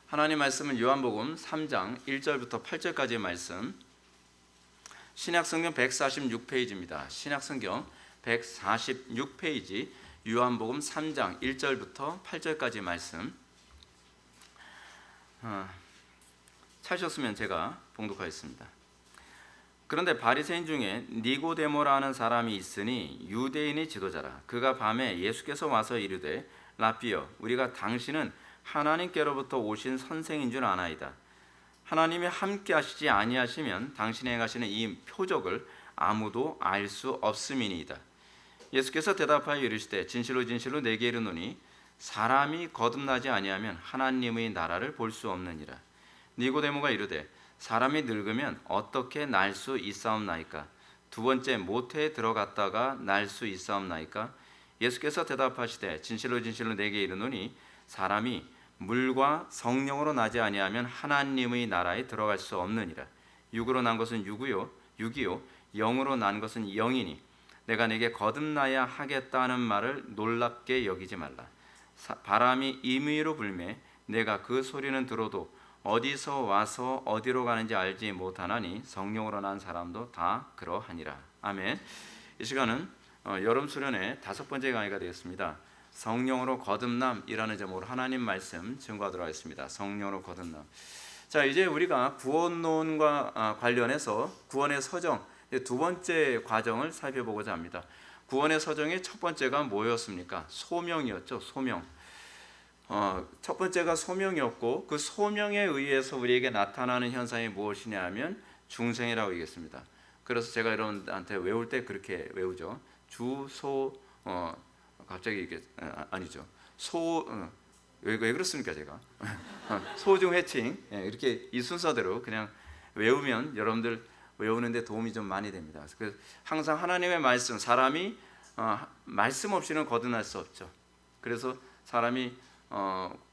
하나님 말씀은 요한복음 3장 1절부터 8절까지의 말씀, 신약성경 146페이지입니다. 신약성경 146페이지 요한복음 3장 1절부터 8절까지의 말씀. 찾으셨으면 제가 봉독하겠습니다. 그런데 바리새인 중에 니고데모라는 사람이 있으니 유대인의 지도자라. 그가 밤에 예수께서 와서 이르되 라삐여, 우리가 당신은 하나님께로부터 오신 선생인 줄 아나이다. 하나님이 함께 하시지 아니하시면 당신이 행하시는 이 표적을 아무도 알 수 없음이니이다. 예수께서 대답하여 이르시되 진실로 진실로 내게 이르노니 사람이 거듭나지 아니하면 하나님의 나라를 볼 수 없느니라. 니고데모가 이르되 사람이 늙으면 어떻게 날 수 있사옵나이까? 두 번째 모태에 들어갔다가 날 수 있사옵나이까? 예수께서 대답하시되 진실로 진실로 내게 이르노니 사람이 물과 성령으로 나지 아니하면 하나님의 나라에 들어갈 수 없느니라. 육으로 난 것은 육이요 영으로 난 것은 영이니 내가 내게 거듭나야 하겠다는 말을 놀랍게 여기지 말라. 바람이 임의로 불매 내가 그 소리는 들어도 어디서 와서 어디로 가는지 알지 못하나니 성령으로 난 사람도 다 그러하니라. 아멘. 이 시간은 여름 수련의 5번째 강의가 되겠습니다. 성령으로 거듭남이라는 제목으로 하나님 말씀 증거하도록 하겠습니다. 성령으로 거듭남. 자, 이제 우리가 구원론과 관련해서 구원의 서정 두 번째 과정을 살펴보고자 합니다. 구원의 서정의 첫 번째가 뭐였습니까? 소명이었죠. 소명. 첫 번째가 소명이었고 그 소명에 의해서 우리에게 나타나는 현상이 무엇이냐 하면 중생이라고 얘기했습니다. 그래서 제가 여러분한테 외울 때 그렇게 외우죠. 주소 갑자기 이게 아니죠. 왜 그렇습니까 제가? 소중회칭 이렇게 이 순서대로 그냥 외우면 여러분들 외우는데 도움이 좀 많이 됩니다. 그래서 항상 하나님의 말씀, 사람이 말씀 없이는 거듭날 수 없죠. 그래서 사람이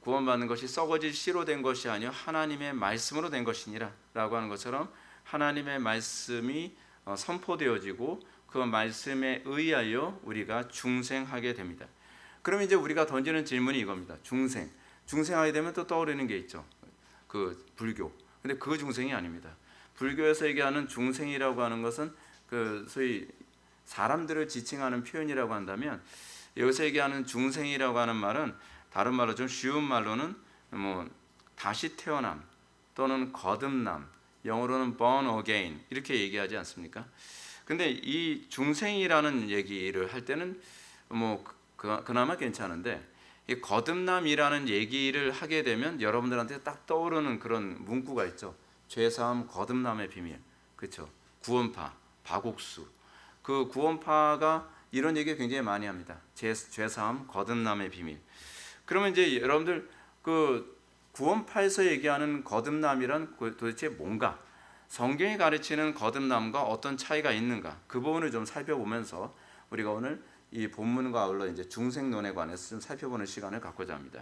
구원받는 것이 썩어질 씨로 된 것이 아니요 하나님의 말씀으로 된 것이니라 라고 하는 것처럼 하나님의 말씀이 선포되어지고 그 말씀에 의하여 우리가 중생하게 됩니다. 그러면 이제 우리가 던지는 질문이 이겁니다. 중생하게 되면 또 떠오르는 게 있죠. 그 불교. 근데 그 중생이 아닙니다. 불교에서 얘기하는 중생이라고 하는 것은 그 소위 사람들을 지칭하는 표현이라고 한다면 여기서 얘기하는 중생이라고 하는 말은 다른 말로 좀 쉬운 말로는 뭐 다시 태어남 또는 거듭남, 영어로는 born again 이렇게 얘기하지 않습니까? 근데 이 중생이라는 얘기를 할 때는 뭐 그나마 괜찮은데 이 거듭남이라는 얘기를 하게 되면 여러분들한테 딱 떠오르는 그런 문구가 있죠. 죄사함 거듭남의 비밀, 그렇죠? 구원파, 박옥수. 그 구원파가 이런 얘기 굉장히 많이 합니다. 죄사함 거듭남의 비밀. 그러면 이제 여러분들 그 구원파에서 얘기하는 거듭남이란 도대체 뭔가? 성경이 가르치는 거듭남과 어떤 차이가 있는가? 그 부분을 좀 살펴보면서 우리가 오늘 이 본문과 아울러 이제 중생론에 관해서 좀 살펴보는 시간을 갖고자 합니다.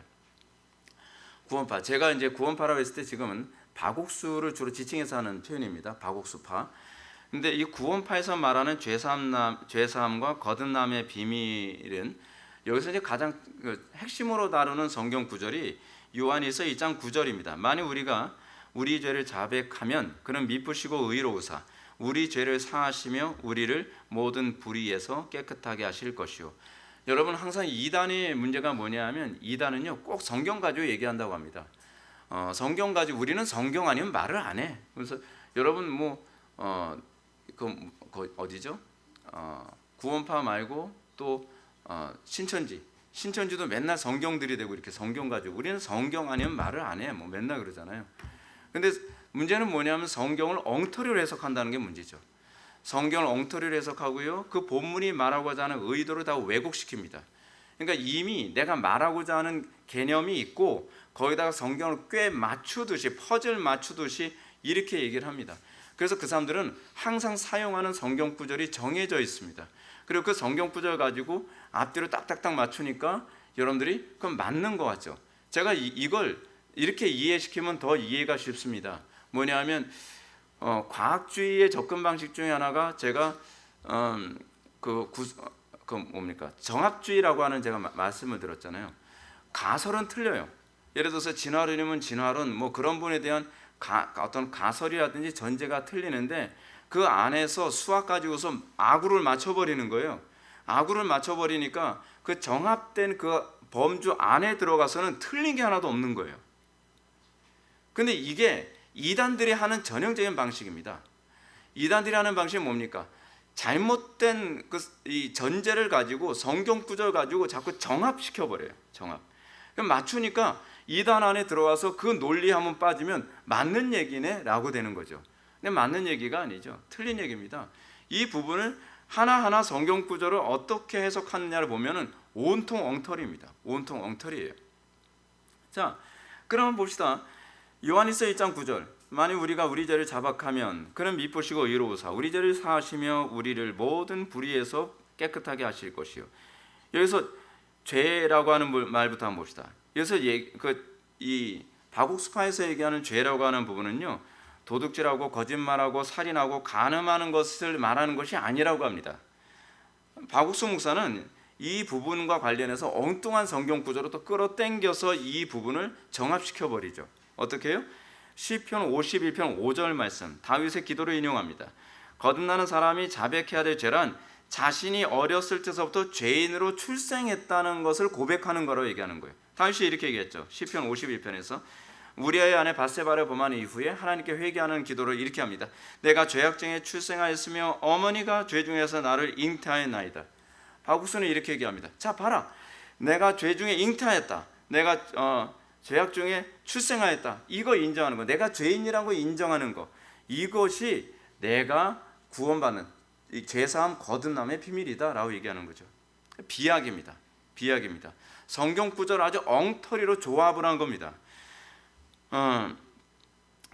구원파. 제가 이제 구원파라고 했을 때 지금은 박옥수를 주로 지칭해서 하는 표현입니다. 박옥수파. 근데 이 구원파에서 말하는 죄사함과 거듭남의 비밀은 여기서 이제 가장 핵심으로 다루는 성경 구절이 요한일서 2장 9절입니다. 만일 우리가 우리 죄를 자백하면 그는 미쁘시고 의로우사 우리 죄를 사하시며 우리를 모든 불의에서 깨끗하게 하실 것이요. 여러분 항상 이단의 문제가 뭐냐 하면 이단은요 꼭 성경 가지고 얘기한다고 합니다. 성경 가지고 우리는 성경 아니면 말을 안 해. 그래서 여러분 어디죠? 구원파 말고 또 신천지도 맨날 성경 들이대고 이렇게 성경 가지고 우리는 성경 아니면 말을 안 해. 뭐 맨날 그러잖아요. 근데 문제는 뭐냐면 성경을 엉터리로 해석한다는 게 문제죠. 성경을 엉터리로 해석하고요. 그 본문이 말하고자 하는 의도를 다 왜곡시킵니다. 그러니까 이미 내가 말하고자 하는 개념이 있고 거기다가 성경을 꽤 맞추듯이 퍼즐 맞추듯이 이렇게 얘기를 합니다. 그래서 그 사람들은 항상 사용하는 성경 구절이 정해져 있습니다. 그리고 그 성경 구절 가지고 앞뒤로 딱딱딱 맞추니까 여러분들이 그럼 맞는 것 같죠. 제가 이걸 이렇게 이해시키면 더 이해가 쉽습니다. 뭐냐면 과학주의의 접근 방식 중에 하나가 제가 정합주의라고 하는 제가 말씀을 드렸잖아요. 가설은 틀려요. 예를 들어서 진화론이면 진화론, 뭐 그런 분에 대한 어떤 가설이라든지 전제가 틀리는데 그 안에서 수학 가지고서 아구를 맞춰버리는 거예요. 아구를 맞춰버리니까 그 정합된 그 범주 안에 들어가서는 틀린 게 하나도 없는 거예요. 근데 이게 이단들이 하는 전형적인 방식입니다. 이단들이 하는 방식이 뭡니까? 잘못된 이 전제를 가지고 성경 구절 가지고 자꾸 정합시켜 버려요. 정합. 그럼 맞추니까 이단 안에 들어가서 그 논리 한번 빠지면 맞는 얘기네라고 되는 거죠. 근데 맞는 얘기가 아니죠. 틀린 얘기입니다. 이 부분을 하나하나 성경 구절을 어떻게 해석하느냐를 보면은 온통 엉터리입니다. 온통 엉터리예요. 자, 그럼 봅시다. 요한일서 1장 9절. 만일 우리가 우리 죄를 자박하면 그는 미쁘시고 의로우사 우리 죄를 사하시며 우리를 모든 불의에서 깨끗하게 하실 것이요. 여기서 죄라고 하는 말부터 한번 봅시다. 여기서 이 바국스파에서 얘기하는 죄라고 하는 부분은요, 도둑질하고 거짓말하고 살인하고 간음하는 것을 말하는 것이 아니라고 합니다. 바국스 목사는 이 부분과 관련해서 엉뚱한 성경 구조로 또 끌어당겨서 이 부분을 정합시켜 버리죠. 어떻게 해요? 시편 51편 5절 말씀, 다윗의 기도를 인용합니다. 거듭나는 사람이 자백해야 될 죄란 자신이 어렸을 때서부터 죄인으로 출생했다는 것을 고백하는 거라고 얘기하는 거예요. 다윗이 이렇게 얘기했죠. 시편 51편에서 우리아의 아내 밧세바를 범한 이후에 하나님께 회개하는 기도를 이렇게 합니다. 내가 죄악중에 출생하였으며 어머니가 죄 중에서 나를 잉태하였나이다. 바국스는 이렇게 얘기합니다. 자, 봐라, 내가 죄 중에 잉태하였다. 내가 죄악 중에 출생하였다. 이거 인정하는 거, 내가 죄인이라고 인정하는 거, 이것이 내가 구원받는 이 죄사함 거듭남의 비밀이다라고 얘기하는 거죠. 비약입니다. 비약입니다. 성경 구절 아주 엉터리로 조합을 한 겁니다.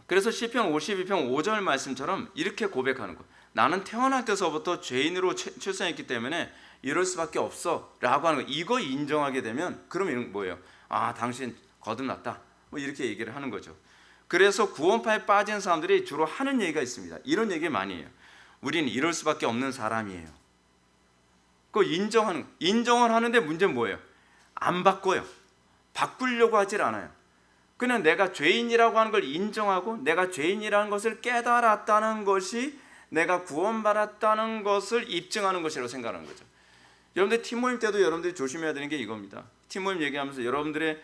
그래서 시편 52편 5절 말씀처럼 이렇게 고백하는 거. 나는 태어날 때서부터 죄인으로 출생했기 때문에 이럴 수밖에 없어라고 하는 거. 이거 인정하게 되면 그러면 이런 뭐예요? 아, 당신 거듭났다. 뭐 이렇게 얘기를 하는 거죠. 그래서 구원파에 빠진 사람들이 주로 하는 얘기가 있습니다. 이런 얘기 많이 해요. 우리는 이럴 수밖에 없는 사람이에요. 그거 인정을 하는데 문제는 뭐예요? 안 바꿔요. 바꾸려고 하질 않아요. 그냥 내가 죄인이라고 하는 걸 인정하고 내가 죄인이라는 것을 깨달았다는 것이 내가 구원받았다는 것을 입증하는 것이라고 생각하는 거죠. 여러분들 팀모임 때도 여러분들이 조심해야 되는 게 이겁니다. 팀모임 얘기하면서 여러분들의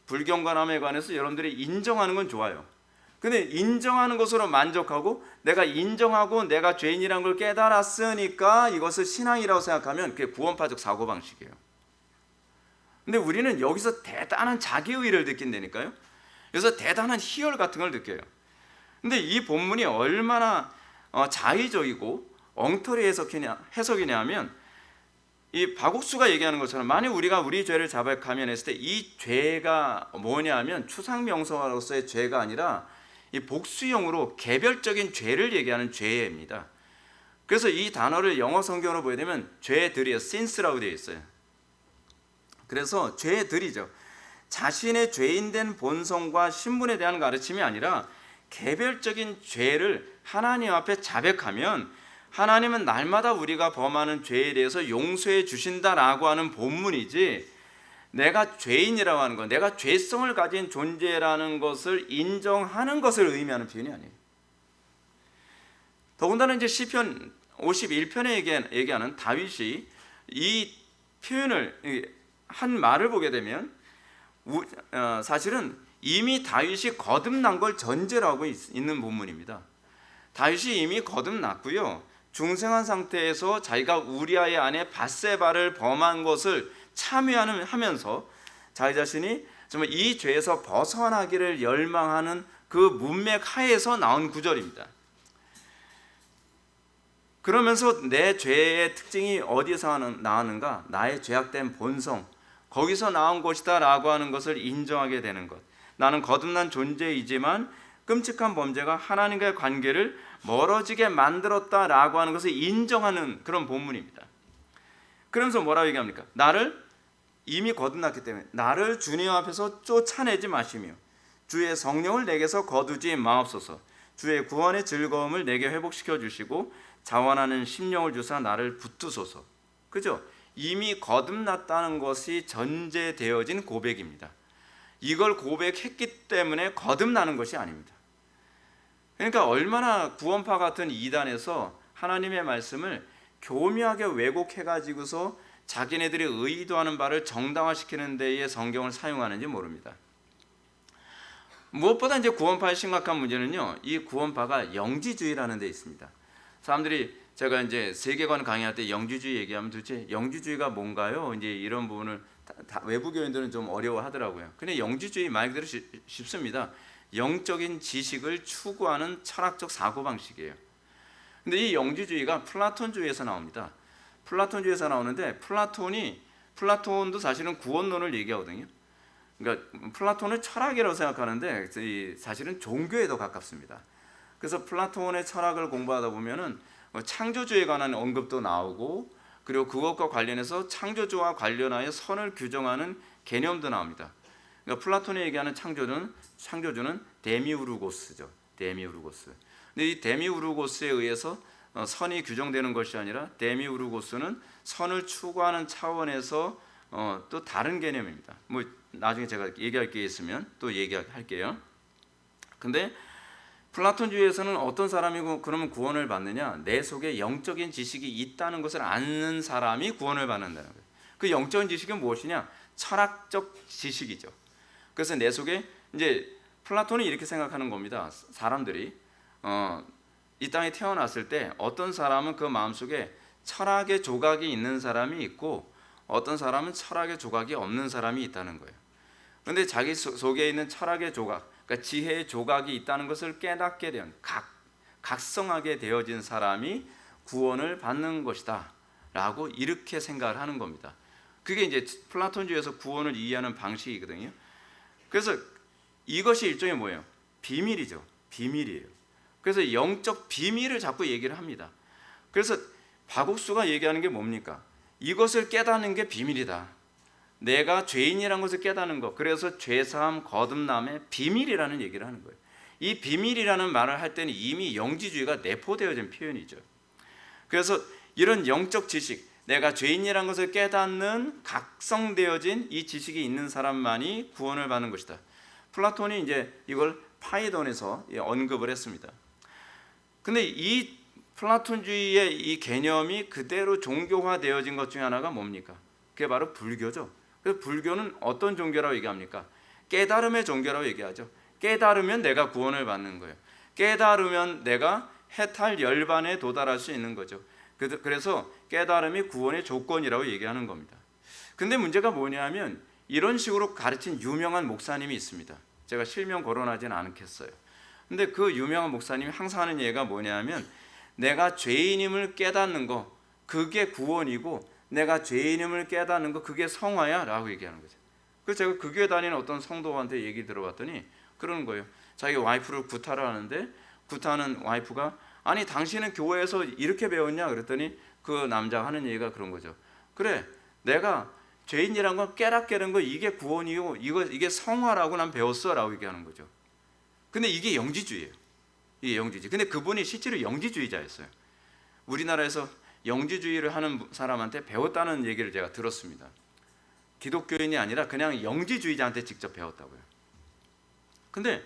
불경건함에 관해서 여러분들이 인정하는 건 좋아요. 근데 인정하는 것으로 만족하고 내가 인정하고 내가 죄인이라는 걸 깨달았으니까 이것을 신앙이라고 생각하면 그게 구원파적 사고방식이에요. 근데 우리는 여기서 대단한 자기의의를 느낀다니까요. 그래서 대단한 희열 같은 걸 느껴요. 근데 이 본문이 얼마나 자의적이고 엉터리 해석이냐 하면 이 바국수가 얘기하는 것처럼 만약 우리가 우리 죄를 자백하면 했을 때 이 죄가 뭐냐 하면 추상명사로서의 죄가 아니라 이 복수형으로 개별적인 죄를 얘기하는 죄입니다. 그래서 이 단어를 영어 성경으로 보게 되면 죄들이요, sins라고 되어 있어요. 그래서 죄들이죠. 자신의 죄인된 본성과 신분에 대한 가르침이 아니라 개별적인 죄를 하나님 앞에 자백하면 하나님은 날마다 우리가 범하는 죄에 대해서 용서해 주신다라고 하는 본문이지, 내가 죄인이라고 하는 것, 내가 죄성을 가진 존재라는 것을 인정하는 것을 의미하는 표현이 아니에요. 더군다나 이제 시편 51편에 얘기하는 다윗이 이 표현을 한 말을 보게 되면 사실은 이미 다윗이 거듭난 걸 전제로 하고 있는 본문입니다. 다윗이 이미 거듭났고요. 중생한 상태에서 자기가 우리아의 아내 밧세바를 범한 것을 참여하면서 자기 자신이 정말 이 죄에서 벗어나기를 열망하는 그 문맥 하에서 나온 구절입니다. 그러면서 내 죄의 특징이 어디서 나왔는가? 나의 죄악된 본성, 거기서 나온 것이다 라고 하는 것을 인정하게 되는 것. 나는 거듭난 존재이지만 끔찍한 범죄가 하나님과의 관계를 멀어지게 만들었다라고 하는 것을 인정하는 그런 본문입니다. 그러면서 뭐라고 얘기합니까? 나를 이미 거듭났기 때문에 나를 주님 앞에서 쫓아내지 마시며 주의 성령을 내게서 거두지 마옵소서. 주의 구원의 즐거움을 내게 회복시켜 주시고 자원하는 심령을 주사 나를 붙드소서. 그죠? 이미 거듭났다는 것이 전제되어진 고백입니다. 이걸 고백했기 때문에 거듭나는 것이 아닙니다. 그러니까 얼마나 구원파 같은 이단에서 하나님의 말씀을 교묘하게 왜곡해가지고서 자기네들이 의도하는 바를 정당화시키는 데에 성경을 사용하는지 모릅니다. 무엇보다 이제 구원파의 심각한 문제는요, 이 구원파가 영지주의라는 데 있습니다. 사람들이 제가 이제 세계관 강의할 때 영지주의 얘기하면 도대체 영지주의가 뭔가요? 이제 이런 부분을 다 외부 교인들은 좀 어려워하더라고요. 근데 영지주의 말 그대로 쉽습니다. 영적인 지식을 추구하는 철학적 사고 방식이에요. 근데 이 영지주의가 플라톤주의에서 나옵니다. 플라톤주의에서 나오는데 플라톤도 사실은 구원론을 얘기하거든요. 그러니까 플라톤은 철학이라고 생각하는데 사실은 종교에 더 가깝습니다. 그래서 플라톤의 철학을 공부하다 보면은 창조주에 관한 언급도 나오고, 그리고 그것과 관련해서 창조주와 관련하여 선을 규정하는 개념도 나옵니다. 그러니까 플라톤이 얘기하는 창조주는 데미우르고스죠. 데미우르고스. 근데 이 데미우르고스에 의해서 선이 규정되는 것이 아니라 데미우르고스는 선을 추구하는 차원에서 또 다른 개념입니다. 뭐 나중에 제가 얘기할 게 있으면 또 얘기할게요. 근데 플라톤주의에서는 어떤 사람이 그러면 구원을 받느냐? 내 속에 영적인 지식이 있다는 것을 아는 사람이 구원을 받는다는 거예요. 그 영적인 지식은 무엇이냐? 철학적 지식이죠. 그래서 내 속에 이제 플라톤이 이렇게 생각하는 겁니다. 사람들이 이 땅에 태어났을 때 어떤 사람은 그 마음속에 철학의 조각이 있는 사람이 있고, 어떤 사람은 철학의 조각이 없는 사람이 있다는 거예요. 그런데 자기 속에 있는 철학의 조각, 그러니까 지혜의 조각이 있다는 것을 깨닫게 된 각성하게 되어진 사람이 구원을 받는 것이다 라고 이렇게 생각을 하는 겁니다. 그게 이제 플라톤주의에서 구원을 이해하는 방식이거든요. 그래서 이것이 일종의 뭐예요? 비밀이죠. 비밀이에요. 그래서 영적 비밀을 자꾸 얘기를 합니다. 그래서 박옥수가 얘기하는 게 뭡니까? 이것을 깨닫는 게 비밀이다. 내가 죄인이라는 것을 깨닫는 것. 그래서 죄사함 거듭남의 비밀이라는 얘기를 하는 거예요. 이 비밀이라는 말을 할 때는 이미 영지주의가 내포되어진 표현이죠. 그래서 이런 영적 지식, 내가 죄인이라는 것을 깨닫는 각성되어진 이 지식이 있는 사람만이 구원을 받는 것이다. 플라톤이 이제 이걸 파이돈에서 언급을 했습니다. 근데 이 플라톤주의의 이 개념이 그대로 종교화되어진 것 중에 하나가 뭡니까? 그게 바로 불교죠. 그래서 불교는 어떤 종교라고 얘기합니까? 깨달음의 종교라고 얘기하죠. 깨달으면 내가 구원을 받는 거예요. 깨달으면 내가 해탈 열반에 도달할 수 있는 거죠. 그래서 깨달음이 구원의 조건이라고 얘기하는 겁니다. 근데 문제가 뭐냐면 이런 식으로 가르친 유명한 목사님이 있습니다. 제가 실명 거론하지는 않겠어요. 근데 그 유명한 목사님이 항상 하는 얘기가 뭐냐면 내가 죄인임을 깨닫는 거 그게 구원이고, 내가 죄인임을 깨닫는 거 그게 성화야 라고 얘기하는 거죠. 그래서 제가 그 교회 다니는 어떤 성도한테 얘기 들어봤더니 그러는 거예요. 자기 와이프를 구타를 하는데 구타하는 와이프가 아니 당신은 교회에서 이렇게 배웠냐 그랬더니 그 남자가 하는 얘기가 그런 거죠. 그래, 내가 죄인이란 건 깨닫게 된 거 이게 구원이고 이게 성화라고 난 배웠어 라고 얘기하는 거죠. 근데 이게 영지주의예요. 이게 영지주의. 근데 그분이 실제로 영지주의자였어요. 우리나라에서 영지주의를 하는 사람한테 배웠다는 얘기를 제가 들었습니다. 기독교인이 아니라 그냥 영지주의자한테 직접 배웠다고요. 근데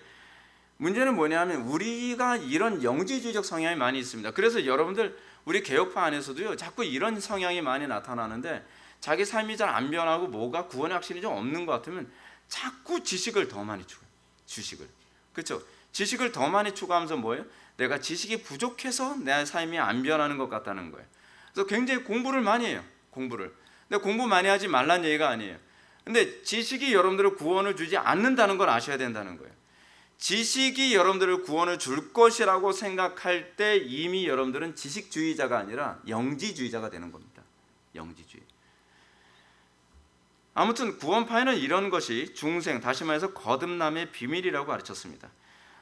문제는 뭐냐면 우리가 이런 영지주의적 성향이 많이 있습니다. 그래서 여러분들 우리 개혁파 안에서도요 자꾸 이런 성향이 많이 나타나는데, 자기 삶이 잘 안 변하고 뭐가 구원의 확신이 좀 없는 것 같으면 자꾸 지식을 더 많이 추구해요. 주식을. 그렇죠? 지식을 더 많이 추구하면서 뭐예요? 내가 지식이 부족해서 내 삶이 안 변하는 것 같다는 거예요. 그래서 굉장히 공부를 많이 해요. 공부를. 근데 공부 많이 하지 말란 얘기가 아니에요. 근데 지식이 여러분들을 구원을 주지 않는다는 걸 아셔야 된다는 거예요. 지식이 여러분들을 구원을 줄 것이라고 생각할 때 이미 여러분들은 지식주의자가 아니라 영지주의자가 되는 겁니다. 영지주의. 아무튼 구원파에는 이런 것이 중생, 다시 말해서 거듭남의 비밀이라고 가르쳤습니다.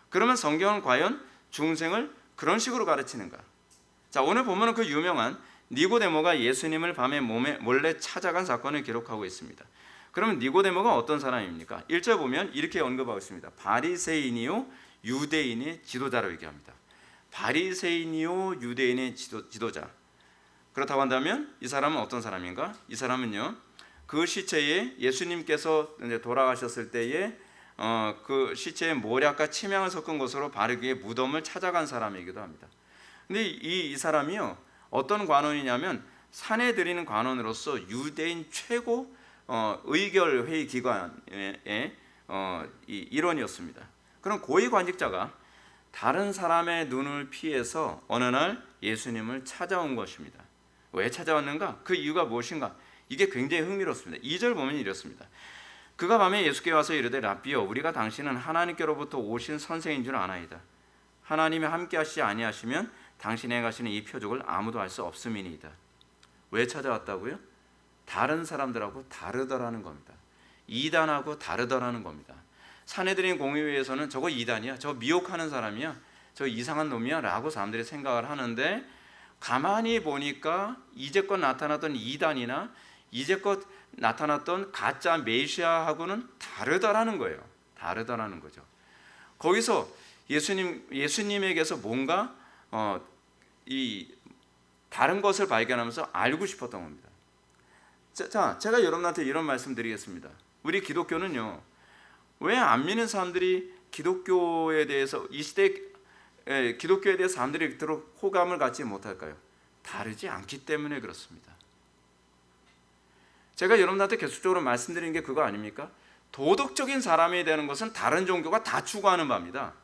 그러면 성경은 과연 중생을 그런 식으로 가르치는가? 자, 오늘 보면은 그 유명한 니고데모가 예수님을 밤에 몰래 찾아간 사건을 기록하고 있습니다. 그러면 니고데모가 어떤 사람입니까? 1절 보면 이렇게 언급하고 있습니다. 바리새인이요 유대인의 지도자라고 얘기합니다. 바리새인이요 유대인의 지도자. 그렇다고 한다면 이 사람은 어떤 사람인가? 이 사람은요 그 시체에 예수님께서 이제 돌아가셨을 때에 그 시체에 모략과 침향을 섞은 것으로 바르게 무덤을 찾아간 사람이기도 합니다. 근데 이 사람이요, 어떤 관원이냐면 산해드리는 관원으로서 유대인 최고 의결 회의 기관의 이 일원이었습니다. 그런 고위 관직자가 다른 사람의 눈을 피해서 어느 날 예수님을 찾아온 것입니다. 왜 찾아왔는가? 그 이유가 무엇인가? 이게 굉장히 흥미롭습니다. 2절 보면 이렇습니다. 그가 밤에 예수께 와서 이르되 랍비여, 우리가 당신은 하나님께로부터 오신 선생인 줄 아나이다. 하나님이 함께 하시지 아니하시면 당신이 행하시는 이 표적을 아무도 알 수 없음이니이다. 왜 찾아왔다고요? 다른 사람들하고 다르더라는 겁니다. 이단하고 다르더라는 겁니다. 산헤드린 공의회에서는 저거 이단이야, 저거 미혹하는 사람이야, 저 이상한 놈이야 라고 사람들이 생각을 하는데, 가만히 보니까 이제껏 나타났던 이단이나 이제껏 나타났던 가짜 메시아하고는 다르다라는 거예요. 다르다라는 거죠. 거기서 예수님에게서 뭔가 이 다른 것을 발견하면서 알고 싶었던 겁니다. 자, 제가 여러분한테 이런 말씀 드리겠습니다. 우리 기독교는요, 왜 안 믿는 사람들이 기독교에 대해서 이 시대 기독교에 대해서 사람들이 그토록 호감을 갖지 못할까요? 다르지 않기 때문에 그렇습니다. 제가 여러분한테 계속적으로 말씀드리는 게 그거 아닙니까? 도덕적인 사람이 되는 것은 다른 종교가 다 추구하는 바입니다.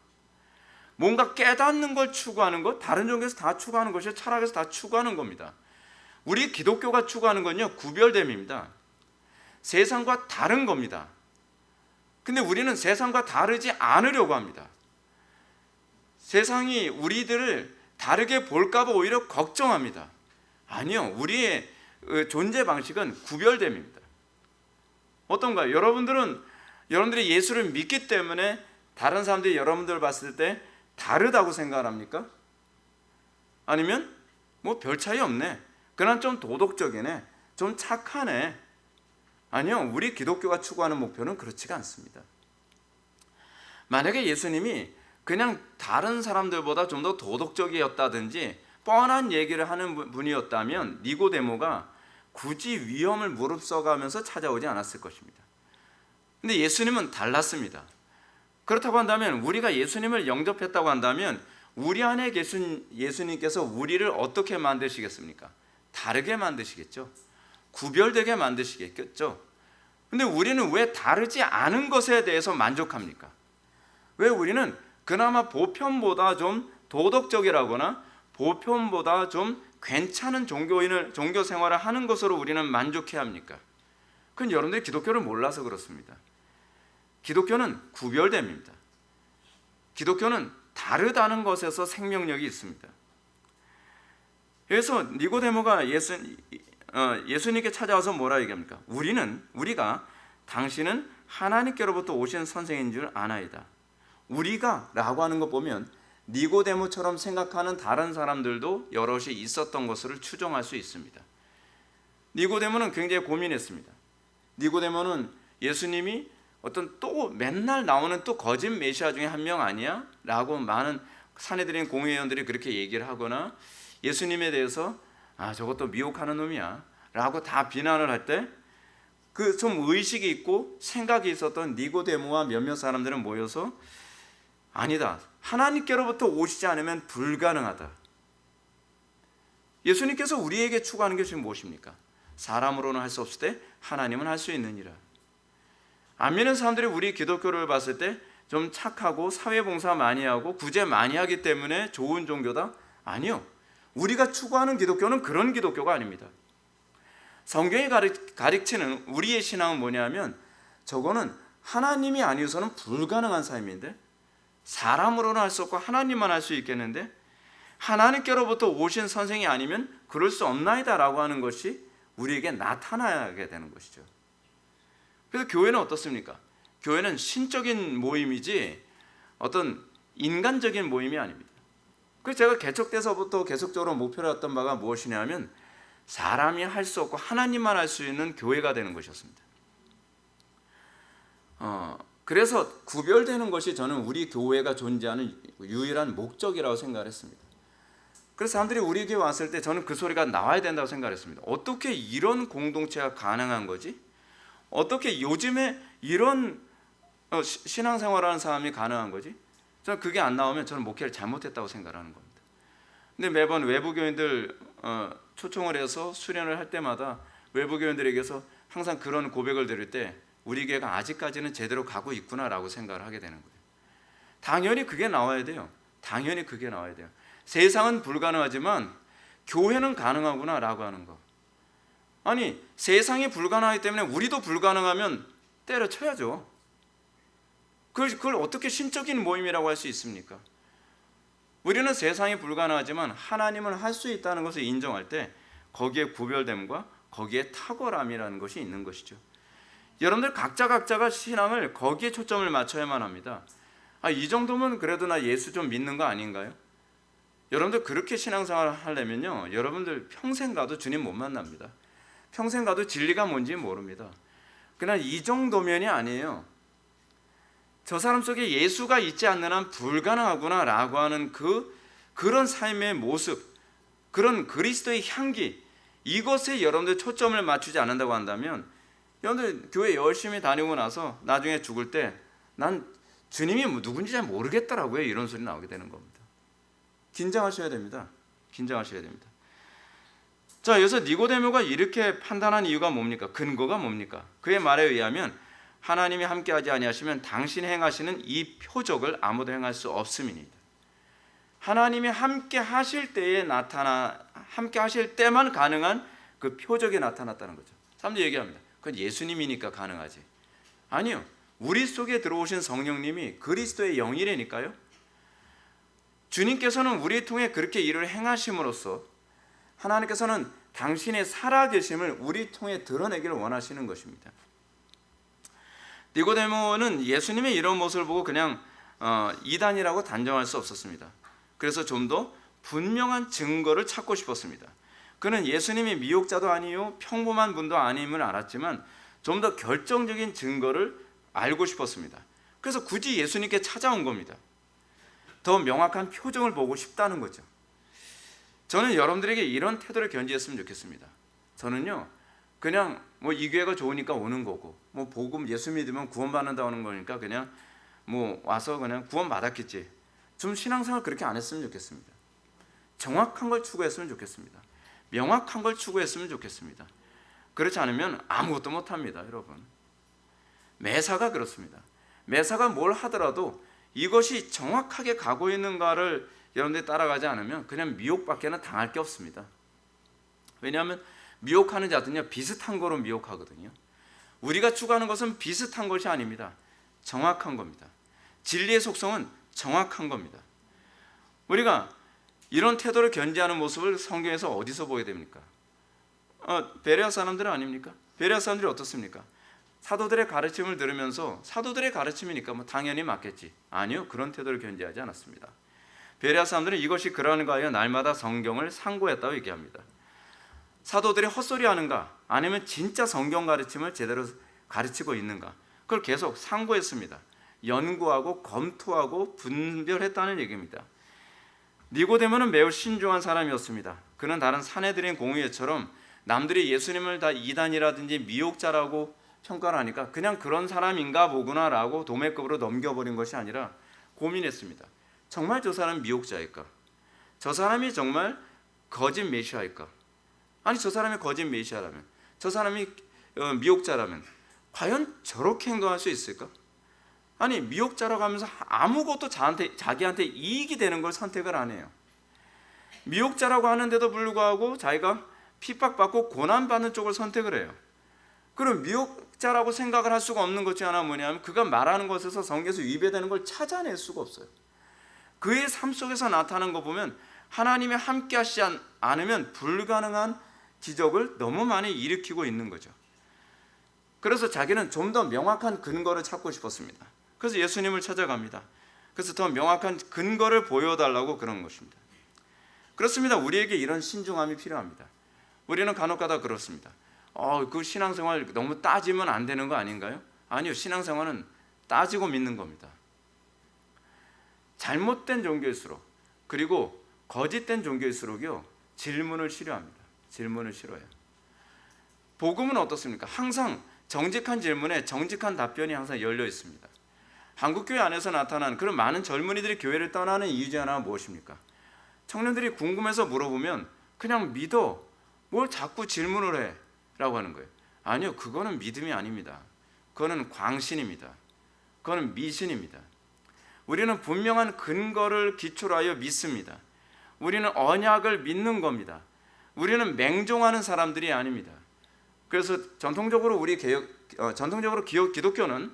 뭔가 깨닫는 걸 추구하는 것, 다른 종교에서 다 추구하는 것이 철학에서 다 추구하는 겁니다. 우리 기독교가 추구하는 건요, 구별됨입니다. 세상과 다른 겁니다. 근데 우리는 세상과 다르지 않으려고 합니다. 세상이 우리들을 다르게 볼까 봐 오히려 걱정합니다. 아니요, 우리의 존재 방식은 구별됨입니다. 어떤가요? 여러분들이 예수를 믿기 때문에 다른 사람들이 여러분들을 봤을 때 다르다고 생각을 합니까? 아니면 뭐 별 차이 없네, 그냥 좀 도덕적이네, 좀 착하네. 아니요, 우리 기독교가 추구하는 목표는 그렇지가 않습니다. 만약에 예수님이 그냥 다른 사람들보다 좀 더 도덕적이었다든지 뻔한 얘기를 하는 분이었다면 니고데모가 굳이 위험을 무릅써가면서 찾아오지 않았을 것입니다. 근데 예수님은 달랐습니다. 그렇다고 한다면, 우리가 예수님을 영접했다고 한다면 우리 안에 계신 예수님께서 우리를 어떻게 만드시겠습니까? 다르게 만드시겠죠. 구별되게 만드시겠죠. 근데 우리는 왜 다르지 않은 것에 대해서 만족합니까? 왜 우리는 그나마 보편보다 좀 도덕적이라거나 보편보다 좀 괜찮은 종교 생활을 하는 것으로 우리는 만족해야 합니까? 그건 여러분들이 기독교를 몰라서 그렇습니다. 기독교는 구별됨입니다. 기독교는 다르다는 것에서 생명력이 있습니다. 그래서 니고데모가 예수님께 찾아와서 뭐라 얘기합니까? 우리가 당신은 하나님께로부터 오신 선생인 줄 아나이다. 우리가 라고 하는 거 보면 니고데모처럼 생각하는 다른 사람들도 여럿이 있었던 것을 추정할 수 있습니다. 니고데모는 굉장히 고민했습니다. 니고데모는 예수님이 어떤 또 맨날 나오는 또 거짓 메시아 중에 한 명 아니야? 라고 많은 산헤드린 공회의원들이 그렇게 얘기를 하거나, 예수님에 대해서 저것도 미혹하는 놈이야 라고 다 비난을 할 때, 그 좀 의식이 있고 생각이 있었던 니고데모와 몇몇 사람들은 모여서 아니다, 하나님께로부터 오시지 않으면 불가능하다. 예수님께서 우리에게 추구하는 게 지금 무엇입니까? 사람으로는 할 수 없을 때 하나님은 할 수 있느니라. 안 믿는 사람들이 우리 기독교를 봤을 때 좀 착하고 사회봉사 많이 하고 구제 많이 하기 때문에 좋은 종교다? 아니요, 우리가 추구하는 기독교는 그런 기독교가 아닙니다. 성경이 가르치는 우리의 신앙은 뭐냐면, 저거는 하나님이 아니어서는 불가능한 삶인데, 사람으로는 할 수 없고 하나님만 할 수 있겠는데, 하나님께로부터 오신 선생이 아니면 그럴 수 없나이다 라고 하는 것이 우리에게 나타나게 되는 것이죠. 그래서 교회는 어떻습니까? 교회는 신적인 모임이지 어떤 인간적인 모임이 아닙니다. 그래서 제가 개척돼서부터 계속적으로 목표로 했던 바가 무엇이냐면, 사람이 할 수 없고 하나님만 할 수 있는 교회가 되는 것이었습니다. 그래서 구별되는 것이 저는 우리 교회가 존재하는 유일한 목적이라고 생각을 했습니다. 그래서 사람들이 우리 교회 왔을 때 저는 그 소리가 나와야 된다고 생각을 했습니다. 어떻게 이런 공동체가 가능한 거지? 어떻게 요즘에 이런 신앙생활하는 사람이 가능한 거지? 저는 그게 안 나오면 저는 목회를 잘못했다고 생각하는 겁니다. 근데 매번 외부 교인들 초청을 해서 수련을 할 때마다 외부 교인들에게서 항상 그런 고백을 드릴 때 우리 교회가 아직까지는 제대로 가고 있구나라고 생각을 하게 되는 거예요. 당연히 그게 나와야 돼요. 당연히 그게 나와야 돼요. 세상은 불가능하지만 교회는 가능하구나라고 하는 거. 아니, 세상이 불가능하기 때문에 우리도 불가능하면 때려쳐야죠. 그걸 어떻게 신적인 모임이라고 할 수 있습니까? 우리는 세상이 불가능하지만 하나님은 할 수 있다는 것을 인정할 때 거기에 구별됨과 거기에 탁월함이라는 것이 있는 것이죠. 여러분들 각자가 신앙을 거기에 초점을 맞춰야만 합니다. 이 정도면 그래도 나 예수 좀 믿는 거 아닌가요? 여러분들 그렇게 신앙생활을 하려면요, 여러분들 평생 가도 주님 못 만납니다. 평생 가도 진리가 뭔지 모릅니다. 그냥 이 정도면이 아니에요. 저 사람 속에 예수가 있지 않는 한 불가능하구나라고 하는 그런 삶의 모습, 그런 그리스도의 향기, 이것에 여러분들 초점을 맞추지 않는다고 한다면 여러분들 교회 열심히 다니고 나서 나중에 죽을 때 난 주님이 누군지 잘 모르겠더라고요, 이런 소리 나오게 되는 겁니다. 긴장하셔야 됩니다. 긴장하셔야 됩니다. 자, 여기서 니고데모가 이렇게 판단한 이유가 뭡니까? 근거가 뭡니까? 그의 말에 의하면 하나님이 함께하지 아니하시면 당신이 행하시는 이 표적을 아무도 행할 수 없음이니이다. 하나님이 함께 하실 때만 가능한 그 표적이 나타났다는 거죠. 사람들이 얘기합니다. 그건 예수님이니까 가능하지. 아니요. 우리 속에 들어오신 성령님이 그리스도의 영이라니까요. 주님께서는 우리 통해 그렇게 일을 행하심으로써 하나님께서는 당신의 살아계심을 우리 통해 드러내기를 원하시는 것입니다. 니고데모는 예수님의 이런 모습을 보고 그냥 이단이라고 단정할 수 없었습니다. 그래서 좀 더 분명한 증거를 찾고 싶었습니다. 그는 예수님이 미혹자도 아니요 평범한 분도 아님을 알았지만 좀 더 결정적인 증거를 알고 싶었습니다. 그래서 굳이 예수님께 찾아온 겁니다. 더 명확한 표정을 보고 싶다는 거죠. 저는 여러분들에게 이런 태도를 견지했으면 좋겠습니다. 저는요, 그냥 이 교회가 좋으니까 오는 거고, 복음 예수 믿으면 구원받는다 오는 거니까 그냥 와서 그냥 구원 받았겠지. 좀 신앙생활 그렇게 안 했으면 좋겠습니다. 정확한 걸 추구했으면 좋겠습니다. 명확한 걸 추구했으면 좋겠습니다. 그렇지 않으면 아무것도 못합니다, 여러분. 매사가 그렇습니다. 매사가 뭘 하더라도 이것이 정확하게 가고 있는가를 여러분들이 따라가지 않으면 그냥 미혹밖에는 당할 게 없습니다. 왜냐하면 미혹하는 자들은요, 비슷한 거로 미혹하거든요. 우리가 추구하는 것은 비슷한 것이 아닙니다. 정확한 겁니다. 진리의 속성은 정확한 겁니다. 우리가 이런 태도를 견지하는 모습을 성경에서 어디서 보게 됩니까? 베레아 사람들은 아닙니까? 베레아 사람들이 어떻습니까? 사도들의 가르침을 들으면서 사도들의 가르침이니까 당연히 맞겠지. 아니요, 그런 태도를 견지하지 않았습니다. 베레아 사람들은 이것이 그러한가 하여 날마다 성경을 상고했다고 얘기합니다. 사도들이 헛소리하는가 아니면 진짜 성경 가르침을 제대로 가르치고 있는가, 그걸 계속 상고했습니다. 연구하고 검토하고 분별했다는 얘기입니다. 니고데모는 매우 신중한 사람이었습니다. 그는 다른 사내들인 공의회처럼 남들이 예수님을 다 이단이라든지 미혹자라고 평가를 하니까 그냥 그런 사람인가 보구나라고 도매급으로 넘겨버린 것이 아니라 고민했습니다. 정말 저 사람이 미혹자일까? 저 사람이 정말 거짓 메시아일까? 아니, 저 사람이 거짓 메시아라면, 저 사람이 미혹자라면 과연 저렇게 행동할 수 있을까? 아니, 미혹자라고 하면서 아무것도 자기한테 이익이 되는 걸 선택을 안 해요. 미혹자라고 하는데도 불구하고 자기가 핍박받고 고난받는 쪽을 선택을 해요. 그럼 미혹자라고 생각을 할 수가 없는 것 중 하나는 뭐냐면 그가 말하는 것에서 성경에서 위배되는 걸 찾아낼 수가 없어요. 그의 삶 속에서 나타나는 거 보면 하나님이 함께 하시지 않으면 불가능한 기적을 너무 많이 일으키고 있는 거죠. 그래서 자기는 좀 더 명확한 근거를 찾고 싶었습니다. 그래서 예수님을 찾아갑니다. 그래서 더 명확한 근거를 보여달라고 그런 것입니다. 그렇습니다. 우리에게 이런 신중함이 필요합니다. 우리는 간혹가다 그렇습니다. 그 신앙생활 너무 따지면 안 되는 거 아닌가요? 아니요, 신앙생활은 따지고 믿는 겁니다. 잘못된 종교일수록, 그리고 거짓된 종교일수록요, 질문을 싫어합니다. 질문을 싫어해요. 복음은 어떻습니까? 항상 정직한 질문에 정직한 답변이 항상 열려 있습니다. 한국교회 안에서 나타난 그런 많은 젊은이들이 교회를 떠나는 이유 중 하나가 무엇입니까? 청년들이 궁금해서 물어보면 그냥 믿어, 뭘 자꾸 질문을 해 라고 하는 거예요. 아니요, 그거는 믿음이 아닙니다. 그거는 광신입니다. 그거는 미신입니다. 우리는 분명한 근거를 기초로 하여 믿습니다. 우리는 언약을 믿는 겁니다. 우리는 맹종하는 사람들이 아닙니다. 그래서 전통적으로 기독교는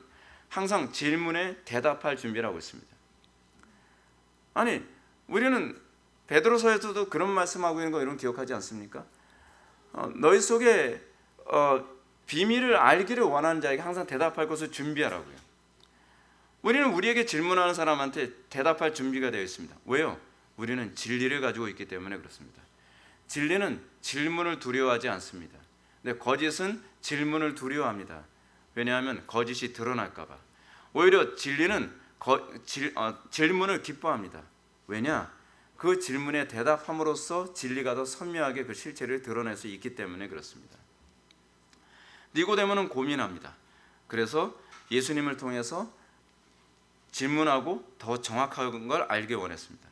항상 질문에 대답할 준비를 하고 있습니다. 아니, 우리는 베드로서에서도 그런 말씀하고 있는 거 여러분 기억하지 않습니까? 너희 속에 비밀을 알기를 원하는 자에게 항상 대답할 것을 준비하라고요. 우리는 우리에게 질문하는 사람한테 대답할 준비가 되어 있습니다. 왜요? 우리는 진리를 가지고 있기 때문에 그렇습니다. 진리는 질문을 두려워하지 않습니다. 근데 거짓은 질문을 두려워합니다. 왜냐하면 거짓이 드러날까 봐. 오히려 진리는 질문을 기뻐합니다. 왜냐? 그 질문에 대답함으로써 진리가 더 선명하게 그 실체를 드러낼 수 있기 때문에 그렇습니다. 니고데모는 고민합니다. 그래서 예수님을 통해서 질문하고 더 정확한 걸 알기 원했습니다.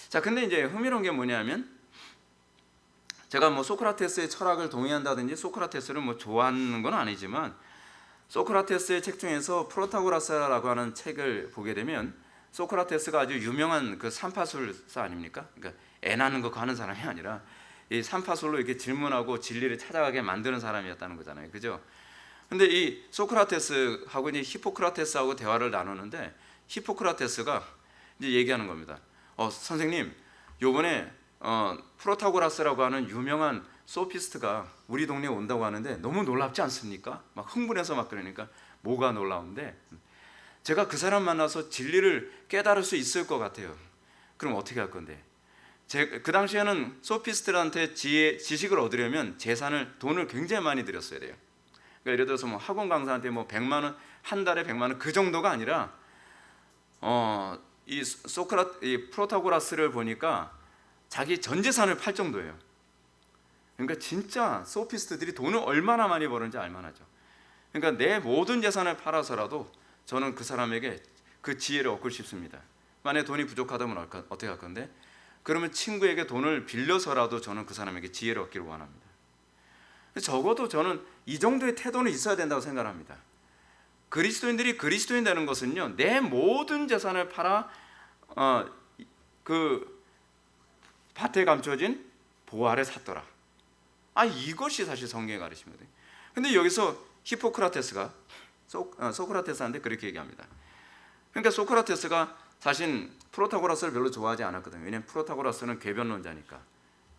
자, 근데 이제 흥미로운 게 뭐냐면, 제가 뭐 소크라테스의 철학을 동의한다든지 소크라테스를 뭐 좋아하는 건 아니지만, 소크라테스의 책 중에서 프로타고라스라고 하는 책을 보게 되면 소크라테스가 아주 유명한 그 삼파술사 아닙니까? 그러니까 애 낳는 거 하는 사람이 아니라 이 삼파술로 이렇게 질문하고 진리를 찾아가게 만드는 사람이었다는 거잖아요, 그죠? 근데 이 소크라테스하고 이제 히포크라테스하고 대화를 나누는데, 히포크라테스가 이제 얘기하는 겁니다. 선생님, 요번에 프로타고라스라고 하는 유명한 소피스트가 우리 동네에 온다고 하는데 너무 놀랍지 않습니까? 막 흥분해서 막 그러니까, 뭐가 놀라운데, 제가 그 사람 만나서 진리를 깨달을 수 있을 것 같아요. 그럼 어떻게 할 건데? 그 당시에는 소피스트들한테 지식을 얻으려면 돈을 굉장히 많이 들였어야 돼요. 그러니까 예를 들어서 뭐 학원 강사한테 뭐 100만 원, 한 달에 100만 원 그 정도가 아니라 이 프로타고라스를 보니까 자기 전 재산을 팔 정도예요. 그러니까 진짜 소피스트들이 돈을 얼마나 많이 버는지 알만하죠. 그러니까 내 모든 재산을 팔아서라도 저는 그 사람에게 그 지혜를 얻고 싶습니다. 만약에 돈이 부족하다면 어떻게 할 건데? 그러면 친구에게 돈을 빌려서라도 저는 그 사람에게 지혜를 얻기를 원합니다. 적어도 저는 이 정도의 태도는 있어야 된다고 생각합니다. 그리스도인들이 그리스도인 되는 것은요, 내 모든 재산을 팔아 그 밭에 감춰진 보화를 샀더라. 이것이 사실 성경의 가르침이거든요. 근데 여기서 히포크라테스가 소크라테스한테 그렇게 얘기합니다. 그러니까 소크라테스가 사실 프로타고라스를 별로 좋아하지 않았거든요. 왜냐하면 프로타고라스는 궤변론자니까.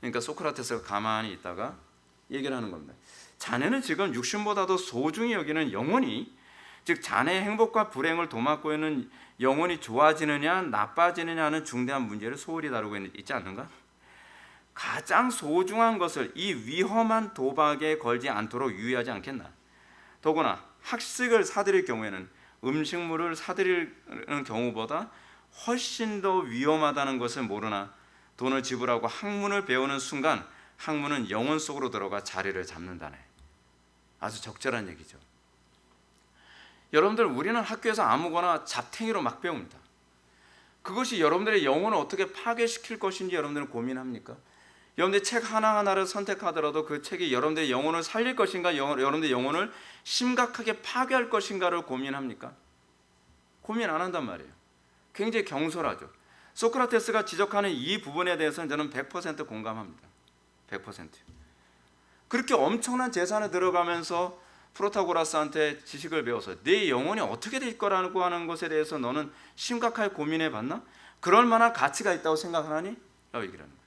그러니까 소크라테스가 가만히 있다가 얘기를 하는 겁니다. 자네는 지금 육신보다도 소중히 여기는 영혼이, 즉 자네의 행복과 불행을 도맡고 있는 영혼이 좋아지느냐 나빠지느냐 하는 중대한 문제를 소홀히 다루고 있지 않는가? 가장 소중한 것을 이 위험한 도박에 걸지 않도록 유의하지 않겠나? 더구나 학식을 사들일 경우에는 음식물을 사들이는 경우보다 훨씬 더 위험하다는 것을 모르나 돈을 지불하고 학문을 배우는 순간 학문은 영혼 속으로 들어가 자리를 잡는다네. 아주 적절한 얘기죠. 여러분들, 우리는 학교에서 아무거나 잡탱이로 막 배웁니다. 그것이 여러분들의 영혼을 어떻게 파괴시킬 것인지 여러분들은 고민합니까? 여러분들이 책 하나하나를 선택하더라도 그 책이 여러분들의 영혼을 살릴 것인가, 여러분들의 영혼을 심각하게 파괴할 것인가를 고민합니까? 고민 안 한단 말이에요. 굉장히 경솔하죠. 소크라테스가 지적하는 이 부분에 대해서는 저는 100% 공감합니다. 100%. 그렇게 엄청난 재산을 들어가면서 프로타고라스한테 지식을 배워서 내 영혼이 어떻게 될 거라고 하는 것에 대해서 너는 심각하게 고민해 봤나? 그럴 만한 가치가 있다고 생각하니? 라고 얘기를 하는 거예요.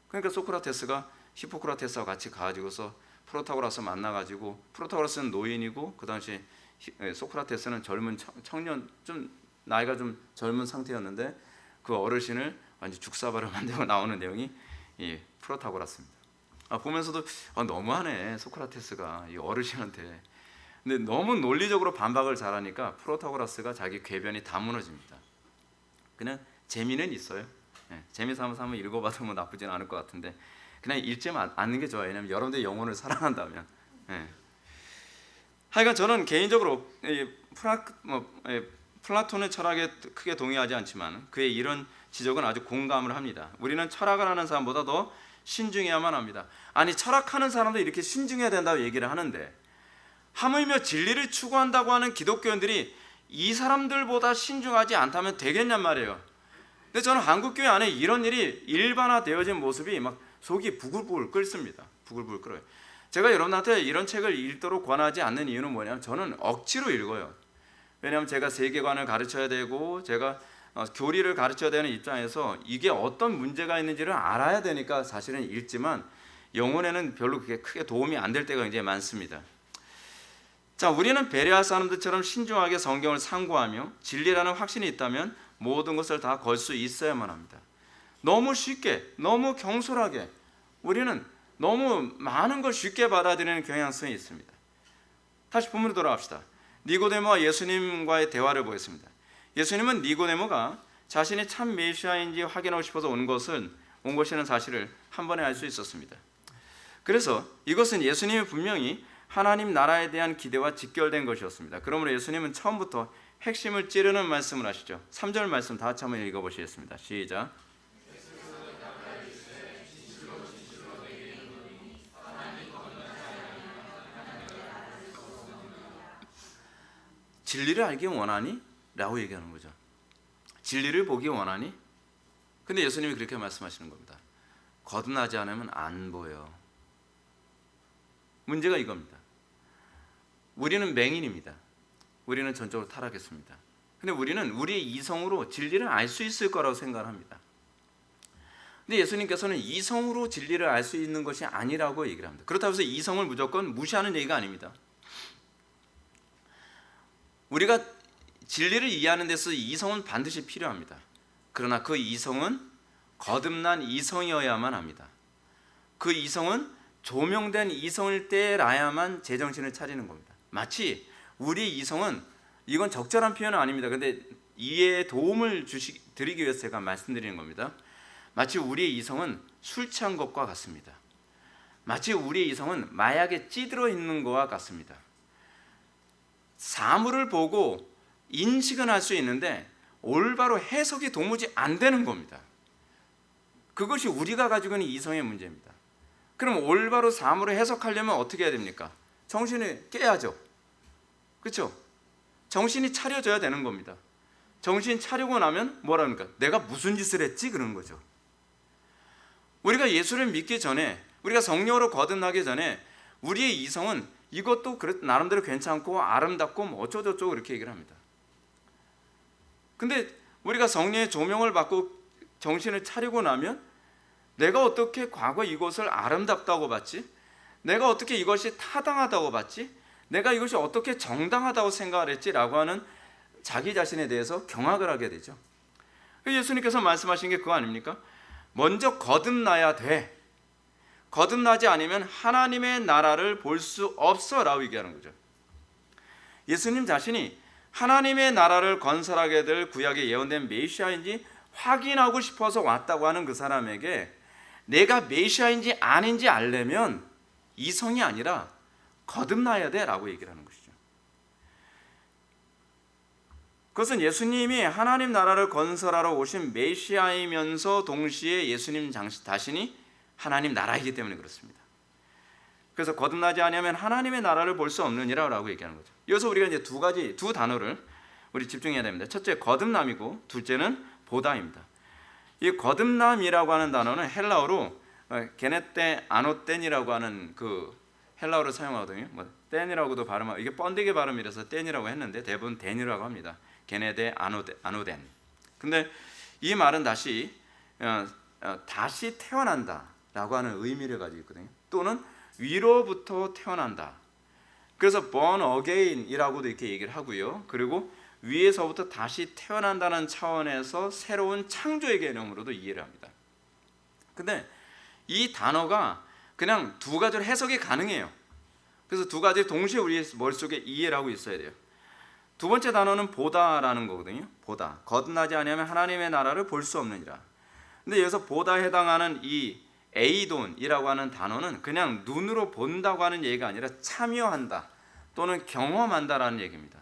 그러니까 소크라테스가 히포크라테스와 같이 가지고서 프로타고라스 만나가지고, 프로타고라스는 노인이고 그 당시 소크라테스는 젊은 청년, 좀 나이가 좀 젊은 상태였는데 그 어르신을 완전 죽사발을 만들고 나오는 내용이 이 프로타고라스입니다. 보면서도 너무하네 소크라테스가 이 어르신한테. 근데 너무 논리적으로 반박을 잘하니까 프로타고라스가 자기 궤변이 다 무너집니다. 그냥 재미는 있어요. 재미삼아서 한번 읽어봐도 뭐 나쁘진 않을 것 같은데 그냥 읽지 않는 게 좋아요. 왜냐하면 여러분들의 영혼을 사랑한다면. 하여간 저는 개인적으로 플라톤의 철학에 크게 동의하지 않지만 그의 이런 지적은 아주 공감을 합니다. 우리는 철학을 하는 사람보다 더 신중해야만 합니다. 아니, 철학하는 사람도 이렇게 신중해야 된다고 얘기를 하는데 하물며 진리를 추구한다고 하는 기독교인들이 이 사람들보다 신중하지 않다면 되겠냔 말이에요. 근데 저는 한국교회 안에 이런 일이 일반화되어진 모습이 막 속이 부글부글 끓습니다. 부글부글 끓어요. 제가 여러분한테 이런 책을 읽도록 권하지 않는 이유는 뭐냐면 저는 억지로 읽어요. 왜냐하면 제가 세계관을 가르쳐야 되고 제가 교리를 가르쳐야 되는 입장에서 이게 어떤 문제가 있는지를 알아야 되니까 사실은 읽지만 영혼에는 별로 그게 크게 도움이 안 될 때가 굉장히 많습니다. 자, 우리는 베레아 사람들처럼 신중하게 성경을 상고하며 진리라는 확신이 있다면 모든 것을 다 걸 수 있어야만 합니다. 너무 쉽게, 너무 경솔하게 우리는 너무 많은 걸 쉽게 받아들이는 경향성이 있습니다. 다시 본문으로 돌아갑시다. 니고데모와 예수님과의 대화를 보겠습니다. 예수님은 니고데모가 자신이 참 메시아인지 확인하고 싶어서 온 것이라는 사실을 한 번에 알 수 있었습니다. 그래서 이것은 예수님이 분명히 하나님 나라에 대한 기대와 직결된 것이었습니다. 그러므로 예수님은 처음부터 핵심을 찌르는 말씀을 하시죠. 3절 말씀 다 같이 한번 읽어보시겠습니다. 시작. 진리를 알기 원하니? 라고 얘기하는 거죠. 진리를 보기 원하니? 근데 예수님이 그렇게 말씀하시는 겁니다. 거듭나지 않으면 안 보여. 문제가 이겁니다. 우리는 맹인입니다. 우리는 전적으로 타락했습니다. 근데 우리는 우리의 이성으로 진리를 알 수 있을 거라고 생각합니다. 근데 예수님께서는 이성으로 진리를 알 수 있는 것이 아니라고 얘기를 합니다. 그렇다고 해서 이성을 무조건 무시하는 얘기가 아닙니다. 우리가 진리를 이해하는 데서 이성은 반드시 필요합니다. 그러나 그 이성은 거듭난 이성이어야만 합니다. 그 이성은 조명된 이성일 때라야만 제정신을 차리는 겁니다. 마치 우리 이성은, 이건 적절한 표현은 아닙니다. 근데 이해에 도움을 드리기 위해서 제가 말씀드리는 겁니다. 마치 우리의 이성은 술 취한 것과 같습니다. 마치 우리의 이성은 마약에 찌들어 있는 것과 같습니다. 사물을 보고 인식은 할 수 있는데 올바로 해석이 도무지 안 되는 겁니다. 그것이 우리가 가지고 있는 이성의 문제입니다. 그럼 올바로 사물을 해석하려면 어떻게 해야 됩니까? 정신을 깨야죠. 그렇죠? 정신이 차려져야 되는 겁니다. 정신 차리고 나면 뭐라 그러니까? 내가 무슨 짓을 했지? 그러는 거죠. 우리가 예수를 믿기 전에, 우리가 성령으로 거듭나기 전에 우리의 이성은 이것도 나름대로 괜찮고 아름답고 뭐 어쩌고저쩌고 이렇게 얘기를 합니다. 근데 우리가 성령의 조명을 받고 정신을 차리고 나면 내가 어떻게 과거 이것을 아름답다고 봤지? 내가 어떻게 이것이 타당하다고 봤지? 내가 이것이 어떻게 정당하다고 생각을 했지라고 하는 자기 자신에 대해서 경악을 하게 되죠. 예수님께서 말씀하신 게 그거 아닙니까? 먼저 거듭나야 돼. 거듭나지 않으면 하나님의 나라를 볼 수 없어 라고 얘기하는 거죠. 예수님 자신이 하나님의 나라를 건설하게 될 구약에 예언된 메시아인지 확인하고 싶어서 왔다고 하는 그 사람에게 내가 메시아인지 아닌지 알려면 이성이 아니라 거듭나야 돼 라고 얘기를 하는 것이죠. 그것은 예수님이 하나님 나라를 건설하러 오신 메시아이면서 동시에 예수님 자신이 하나님 나라이기 때문에 그렇습니다. 그래서 거듭나지 않으면 하나님의 나라를 볼 수 없느니라 라고 얘기하는 거죠. 여기서 우리가 이제 두 단어를 우리 집중해야 됩니다. 첫째 거듭남이고 둘째는 보다입니다. 이 거듭남이라고 하는 단어는 헬라어로 게네테 아노텐이라고 하는 그 헬라어를 사용하거든요. 뭐 땐이라고도 발음하고, 이게 번데기 발음이라서 땐이라고 했는데 대부분 댄이라고 합니다. 게네데 아노덴. 근데 이 말은 다시 태어난다라고 하는 의미를 가지고 있거든요. 또는 위로부터 태어난다. 그래서 born again이라고도 이렇게 얘기를 하고요. 그리고 위에서부터 다시 태어난다는 차원에서 새로운 창조의 개념으로도 이해를 합니다. 근데 이 단어가 그냥 두 가지로 해석이 가능해요. 그래서 두 가지 동시에 우리 머릿속에 이해를 하고 있어야 돼요. 두 번째 단어는 보다라는 거거든요. 보다. 거듭나지 않으면 하나님의 나라를 볼 수 없느니라. 근데 여기서 보다에 해당하는 이 에이돈이라고 하는 단어는 그냥 눈으로 본다고 하는 얘기가 아니라 참여한다, 또는 경험한다라는 얘기입니다.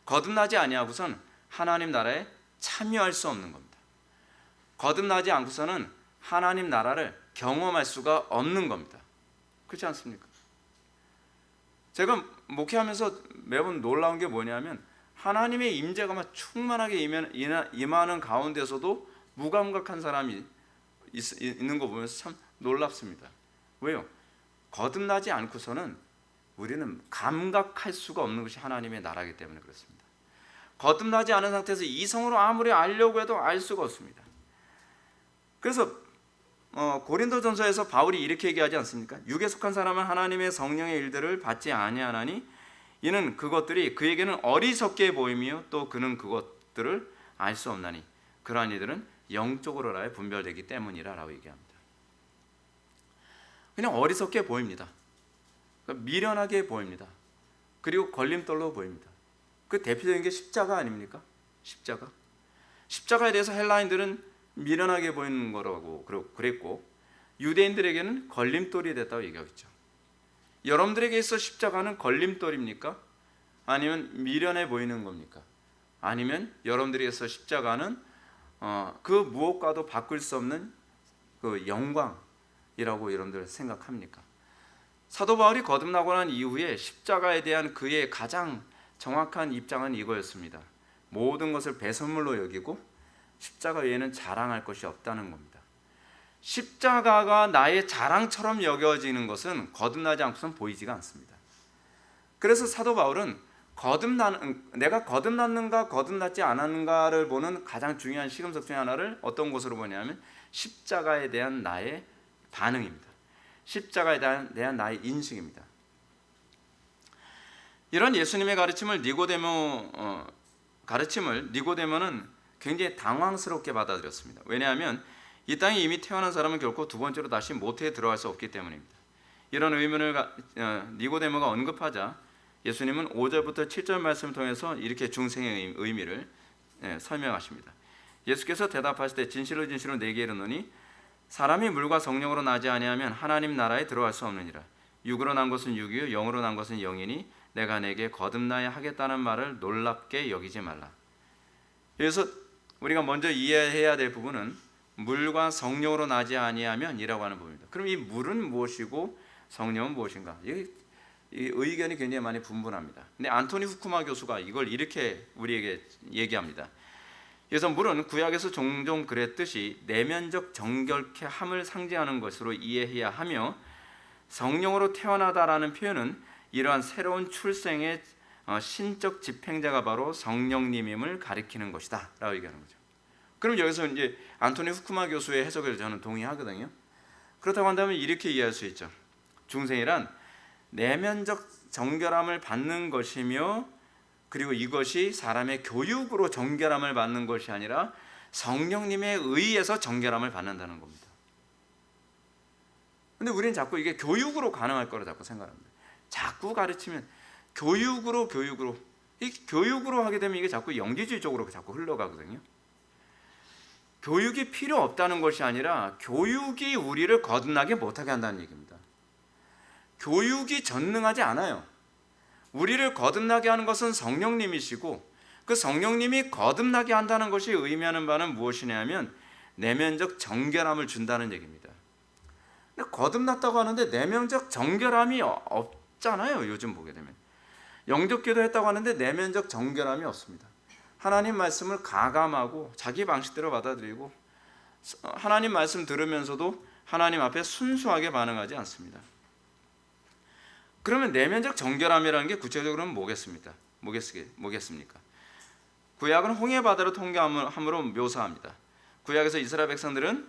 거듭나지 아니하고선 하나님 나라에 참여할 수 없는 겁니다. 거듭나지 않고서는 하나님 나라를 경험할 수가 없는 겁니다. 그렇지 않습니까? 제가 목회하면서 매번 놀라운 게 뭐냐면 하나님의 임재가 막 충만하게 임하는 가운데서도 무감각한 사람이 있는 거 보면서 참 놀랍습니다. 왜요? 거듭나지 않고서는 우리는 감각할 수가 없는 것이 하나님의 나라이기 때문에 그렇습니다. 거듭나지 않은 상태에서 이성으로 아무리 알려고 해도 알 수가 없습니다. 그래서 고린도전서에서 바울이 이렇게 얘기하지 않습니까? 육에 속한 사람은 하나님의 성령의 일들을 받지 아니하나니 이는 그것들이 그에게는 어리석게 보이며 또 그는 그것들을 알 수 없나니 그러한 이들은 영적으로라야 분별되기 때문이라 라고 얘기합니다. 그냥 어리석게 보입니다. 미련하게 보입니다. 그리고 걸림돌로 보입니다. 그 대표적인 게 십자가 아닙니까? 십자가에 대해서 헬라인들은 미련하게 보이는 거라고 그랬고 유대인들에게는 걸림돌이 됐다고 얘기하겠죠. 여러분들에게 있어 십자가는 걸림돌입니까? 아니면 미련해 보이는 겁니까? 아니면 여러분들에게서 십자가는 그 무엇과도 바꿀 수 없는 그 영광이라고 여러분들 생각합니까? 사도 바울이 거듭나고 난 이후에 십자가에 대한 그의 가장 정확한 입장은 이거였습니다. 모든 것을 배설물로 여기고 십자가 외에는 자랑할 것이 없다는 겁니다. 십자가가 나의 자랑처럼 여겨지는 것은 거듭나지 않고선 보이지가 않습니다. 그래서 사도 바울은 내가 거듭났는가 거듭났지 않았는가를 보는 가장 중요한 시금석 중에 하나를 어떤 것으로 보냐면 십자가에 대한 나의 반응입니다. 십자가에 대한 나의 인식입니다. 이런 예수님의 가르침을 니고데모는 굉장히 당황스럽게 받아들였습니다. 왜냐하면 이 땅에 이미 태어난 사람은 결코 두 번째로 다시 모태에 들어갈 수 없기 때문입니다. 이런 의문을 니고데모가 언급하자 예수님은 5절부터 7절 말씀을 통해서 이렇게 중생의 의미를 설명하십니다. 예수께서 대답하시되 진실로 진실로 내게 이르노니 사람이 물과 성령으로 나지 아니하면 하나님 나라에 들어갈 수 없느니라. 육으로 난 것은 육이요 영으로 난 것은 영이니 내가 내게 거듭나야 하겠다는 말을 놀랍게 여기지 말라. 그래서 우리가 먼저 이해해야 될 부분은 물과 성령으로 나지 아니하면 이라고 하는 부분입니다. 그럼 이 물은 무엇이고 성령은 무엇인가? 이 의견이 굉장히 많이 분분합니다. 근데 안토니 후쿠마 교수가 이걸 이렇게 우리에게 얘기합니다. 그래서 물은 구약에서 종종 그랬듯이 내면적 정결케 함을 상징하는 것으로 이해해야 하며 성령으로 태어나다라는 표현은 이러한 새로운 출생의 신적 집행자가 바로 성령님임을 가리키는 것이다 라고 얘기하는 거죠. 그럼 여기서 이제 안토니 후쿠마 교수의 해석을 저는 동의하거든요. 그렇다고 한다면 이렇게 이해할 수 있죠. 중생이란 내면적 정결함을 받는 것이며 그리고 이것이 사람의 교육으로 정결함을 받는 것이 아니라 성령님에 의해서 정결함을 받는다는 겁니다. 근데 우리는 자꾸 이게 교육으로 가능할 거라 자꾸 생각합니다. 자꾸 가르치면 교육으로 이 교육으로 하게 되면 이게 자꾸 영지주의적으로 자꾸 흘러가거든요. 교육이 필요 없다는 것이 아니라 교육이 우리를 거듭나게 못하게 한다는 얘기입니다. 교육이 전능하지 않아요. 우리를 거듭나게 하는 것은 성령님이시고 그 성령님이 거듭나게 한다는 것이 의미하는 바는 무엇이냐면 내면적 정결함을 준다는 얘기입니다. 근데 거듭났다고 하는데 내면적 정결함이 없잖아요. 요즘 보게 되면 영적 기도했다고 하는데 내면적 정결함이 없습니다. 하나님 말씀을 가감하고 자기 방식대로 받아들이고 하나님 말씀 들으면서도 하나님 앞에 순수하게 반응하지 않습니다. 그러면 내면적 정결함이라는 게 구체적으로는 뭐겠습니까? 구약은 홍해 바다를 통과함으로 묘사합니다. 구약에서 이스라엘 백성들은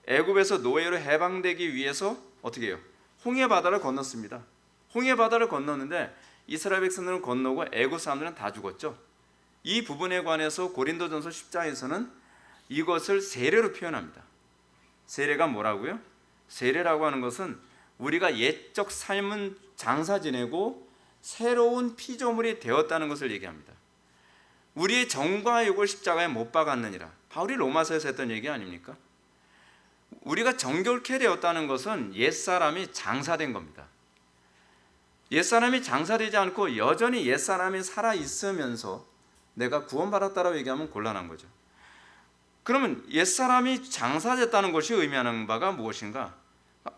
애굽에서 노예로 해방되기 위해서 어떻게 해요? 홍해 바다를 건넜습니다. 홍해 바다를 건넜는데 이스라엘 백성들은 건너고 애굽 사람들은 다 죽었죠. 이 부분에 관해서 고린도전서 10장에서는 이것을 세례로 표현합니다. 세례가 뭐라고요? 세례라고 하는 것은 우리가 옛적 삶은 장사 지내고 새로운 피조물이 되었다는 것을 얘기합니다. 우리의 정과 욕을 십자가에 못 박았느니라. 바울이 로마서에서 했던 얘기 아닙니까? 우리가 정결케 되었다는 것은 옛사람이 장사된 겁니다. 옛사람이 장사되지 않고 여전히 옛사람이 살아있으면서 내가 구원받았다라고 얘기하면 곤란한 거죠. 그러면 옛사람이 장사됐다는 것이 의미하는 바가 무엇인가?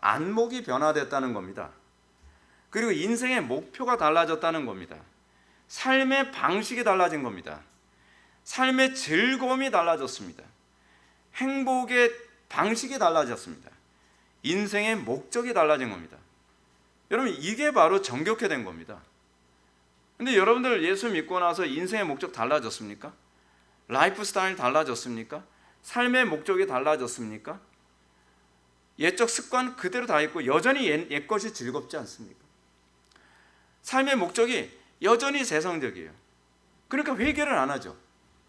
안목이 변화됐다는 겁니다. 그리고 인생의 목표가 달라졌다는 겁니다. 삶의 방식이 달라진 겁니다. 삶의 즐거움이 달라졌습니다. 행복의 방식이 달라졌습니다. 인생의 목적이 달라진 겁니다. 여러분, 이게 바로 정결케 된 겁니다. 근데 여러분들 예수 믿고 나서 인생의 목적 달라졌습니까? 라이프 스타일 달라졌습니까? 삶의 목적이 달라졌습니까? 옛적 습관 그대로 다 있고 여전히 옛 것이 즐겁지 않습니까? 삶의 목적이 여전히 세상적이에요. 그러니까 회개를 안 하죠.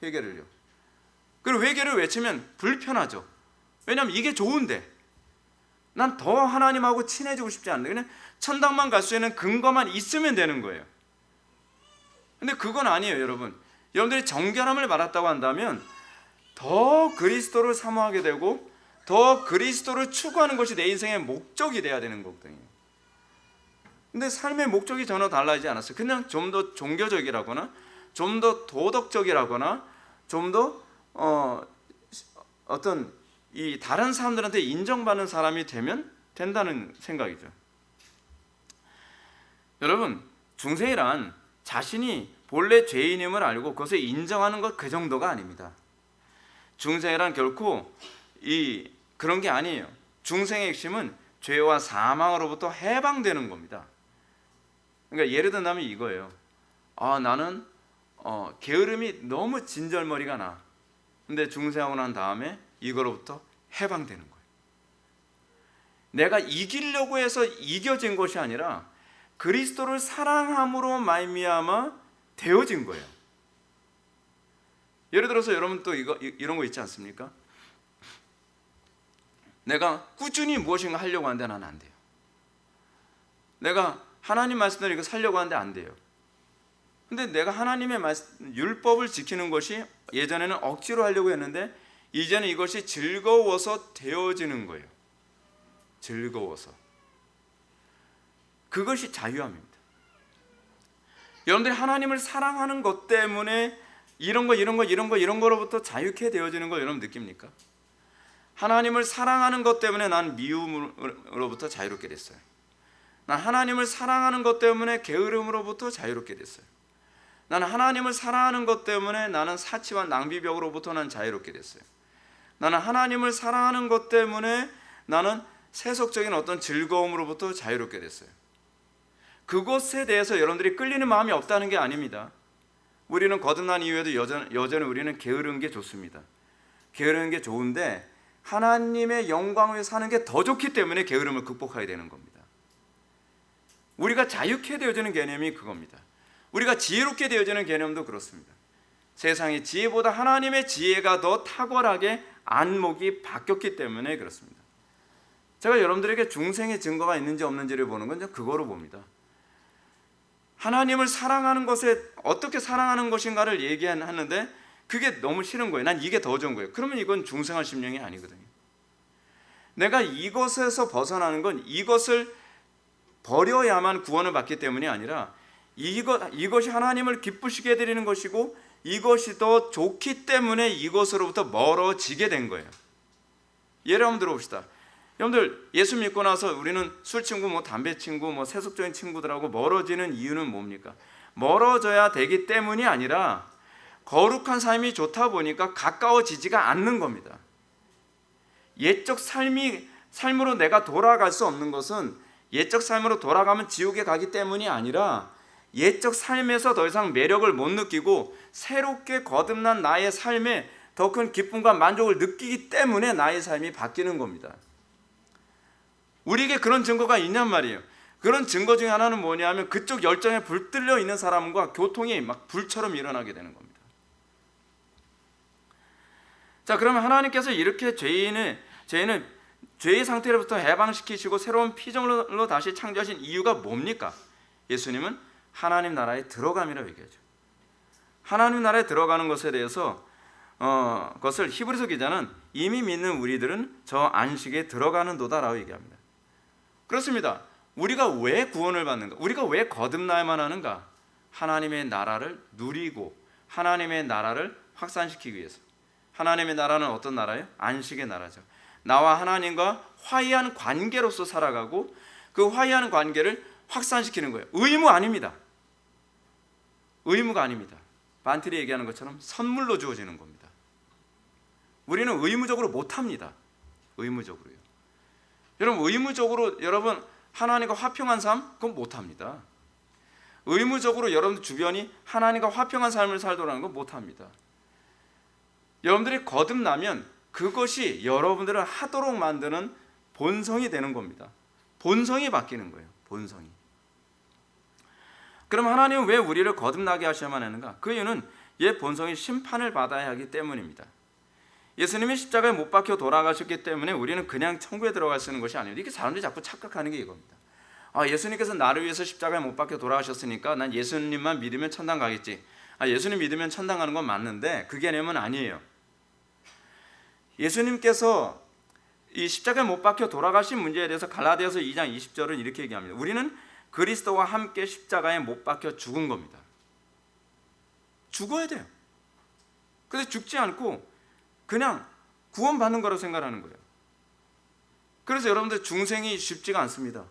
회개를요. 그리고 회개를 외치면 불편하죠. 왜냐하면 이게 좋은데 난 더 하나님하고 친해지고 싶지 않는데 그냥 천당만 갈 수 있는 근거만 있으면 되는 거예요. 근데 그건 아니에요, 여러분. 여러분들이 정결함을 받았다고 한다면 더 그리스도를 사모하게 되고 더 그리스도를 추구하는 것이 내 인생의 목적이 돼야 되는 거거든요. 근데 삶의 목적이 전혀 달라지지 않았어요. 그냥 좀 더 종교적이라거나 좀 더 도덕적이라거나 좀 더 어떤 이 다른 사람들한테 인정받는 사람이 되면 된다는 생각이죠. 여러분, 중생이란 자신이 본래 죄인임을 알고 그것을 인정하는 것 그 정도가 아닙니다. 중생이란 결코 그런 게 아니에요. 중생의 핵심은 죄와 사망으로부터 해방되는 겁니다. 그러니까 예를 든다면 이거예요. 나는 게으름이 너무 진절머리가 나. 근데 중생하고 난 다음에 이거로부터 해방되는 거예요. 내가 이기려고 해서 이겨진 것이 아니라 그리스도를 사랑함으로 말미암아 되어진 거예요. 예를 들어서 여러분 또 이런 거 있지 않습니까? 내가 꾸준히 무엇인가 하려고 하는데 나는 안 돼요. 내가 하나님 말씀대로 이거 살려고 하는데 안 돼요. 근데 내가 하나님의 율법을 지키는 것이 예전에는 억지로 하려고 했는데 이제는 이것이 즐거워서 되어지는 거예요. 즐거워서. 그것이 자유함입니다. 여러분들이 하나님을 사랑하는 것 때문에 이런 거로부터 자유케 되어지는 걸 여러분 느낍니까? 하나님을 사랑하는 것 때문에 난 미움으로부터 자유롭게 됐어요. 난 하나님을 사랑하는 것 때문에 게으름으로부터 자유롭게 됐어요. 나는 하나님을 사랑하는 것 때문에 나는 사치와 낭비벽으로부터 난 자유롭게 됐어요. 나는 하나님을 사랑하는 것 때문에 나는 세속적인 어떤 즐거움으로부터 자유롭게 됐어요. 그것에 대해서 여러분들이 끌리는 마음이 없다는 게 아닙니다. 우리는 거듭난 이후에도 여전히 우리는 게으른 게 좋습니다. 게으른 게 좋은데 하나님의 영광을 위해 사는 게 더 좋기 때문에 게으름을 극복해야 되는 겁니다. 우리가 자유케 되어지는 개념이 그겁니다. 우리가 지혜롭게 되어지는 개념도 그렇습니다. 세상의 지혜보다 하나님의 지혜가 더 탁월하게 안목이 바뀌었기 때문에 그렇습니다. 제가 여러분들에게 중생의 증거가 있는지 없는지를 보는 건 그거로 봅니다. 하나님을 사랑하는 것에 어떻게 사랑하는 것인가를 얘기하는데 그게 너무 싫은 거예요. 난 이게 더 좋은 거예요. 그러면 이건 중생할 심령이 아니거든요. 내가 이것에서 벗어나는 건 이것을 버려야만 구원을 받기 때문이 아니라 이것이 하나님을 기쁘시게 해드리는 것이고 이것이 더 좋기 때문에 이것으로부터 멀어지게 된 거예요. 예를 한번 들어봅시다. 여러분들 예수 믿고 나서 우리는 술 친구, 담배 친구, 세속적인 친구들하고 멀어지는 이유는 뭡니까? 멀어져야 되기 때문이 아니라 거룩한 삶이 좋다 보니까 가까워지지가 않는 겁니다. 옛적 삶으로 내가 돌아갈 수 없는 것은 옛적 삶으로 돌아가면 지옥에 가기 때문이 아니라 옛적 삶에서 더 이상 매력을 못 느끼고 새롭게 거듭난 나의 삶에 더 큰 기쁨과 만족을 느끼기 때문에 나의 삶이 바뀌는 겁니다. 우리에게 그런 증거가 있냔 말이에요. 그런 증거 중에 하나는 뭐냐면 그쪽 열정에 불들려 있는 사람과 교통이 막 불처럼 일어나게 되는 겁니다. 자, 그러면 하나님께서 이렇게 죄인을 죄의 상태로부터 해방시키시고 새로운 피조물로 다시 창조하신 이유가 뭡니까? 예수님은 하나님 나라에 들어감이라고 얘기하죠. 하나님 나라에 들어가는 것에 대해서 그것을 히브리서 기자는 이미 믿는 우리들은 저 안식에 들어가는 도다라고 얘기합니다. 그렇습니다. 우리가 왜 구원을 받는가? 우리가 왜 거듭나야만 하는가? 하나님의 나라를 누리고 하나님의 나라를 확산시키기 위해서. 하나님의 나라는 어떤 나라예요? 안식의 나라죠. 나와 하나님과 화해한 관계로서 살아가고 그 화해한 관계를 확산시키는 거예요. 의무 아닙니다. 의무가 아닙니다. 반틀이 얘기하는 것처럼 선물로 주어지는 겁니다. 우리는 의무적으로 못합니다. 의무적으로요. 여러분 의무적으로 여러분 하나님과 화평한 삶? 그건 못합니다. 의무적으로 여러분 주변이 하나님과 화평한 삶을 살도록 건 못합니다. 여러분들이 거듭나면 그것이 여러분들을 하도록 만드는 본성이 되는 겁니다. 본성이 바뀌는 거예요. 본성이. 그럼 하나님은 왜 우리를 거듭나게 하셔야만 하는가? 그 이유는 옛 본성이 심판을 받아야 하기 때문입니다. 예수님이 십자가에 못 박혀 돌아가셨기 때문에 우리는 그냥 천국에 들어갈 수 있는 것이 아니에요. 이렇게 사람들이 자꾸 착각하는 게 이겁니다. 예수님께서 나를 위해서 십자가에 못 박혀 돌아가셨으니까 난 예수님만 믿으면 천당 가겠지. 예수님 믿으면 천당 가는 건 맞는데 그 개념은 아니에요. 예수님께서 이 십자가에 못 박혀 돌아가신 문제에 대해서 갈라디아서 2장 20절은 이렇게 얘기합니다. 우리는 그리스도와 함께 십자가에 못 박혀 죽은 겁니다. 죽어야 돼요. 근데 죽지 않고 그냥 구원받는 거라고 생각하는 거예요. 그래서 여러분들 중생이 쉽지가 않습니다.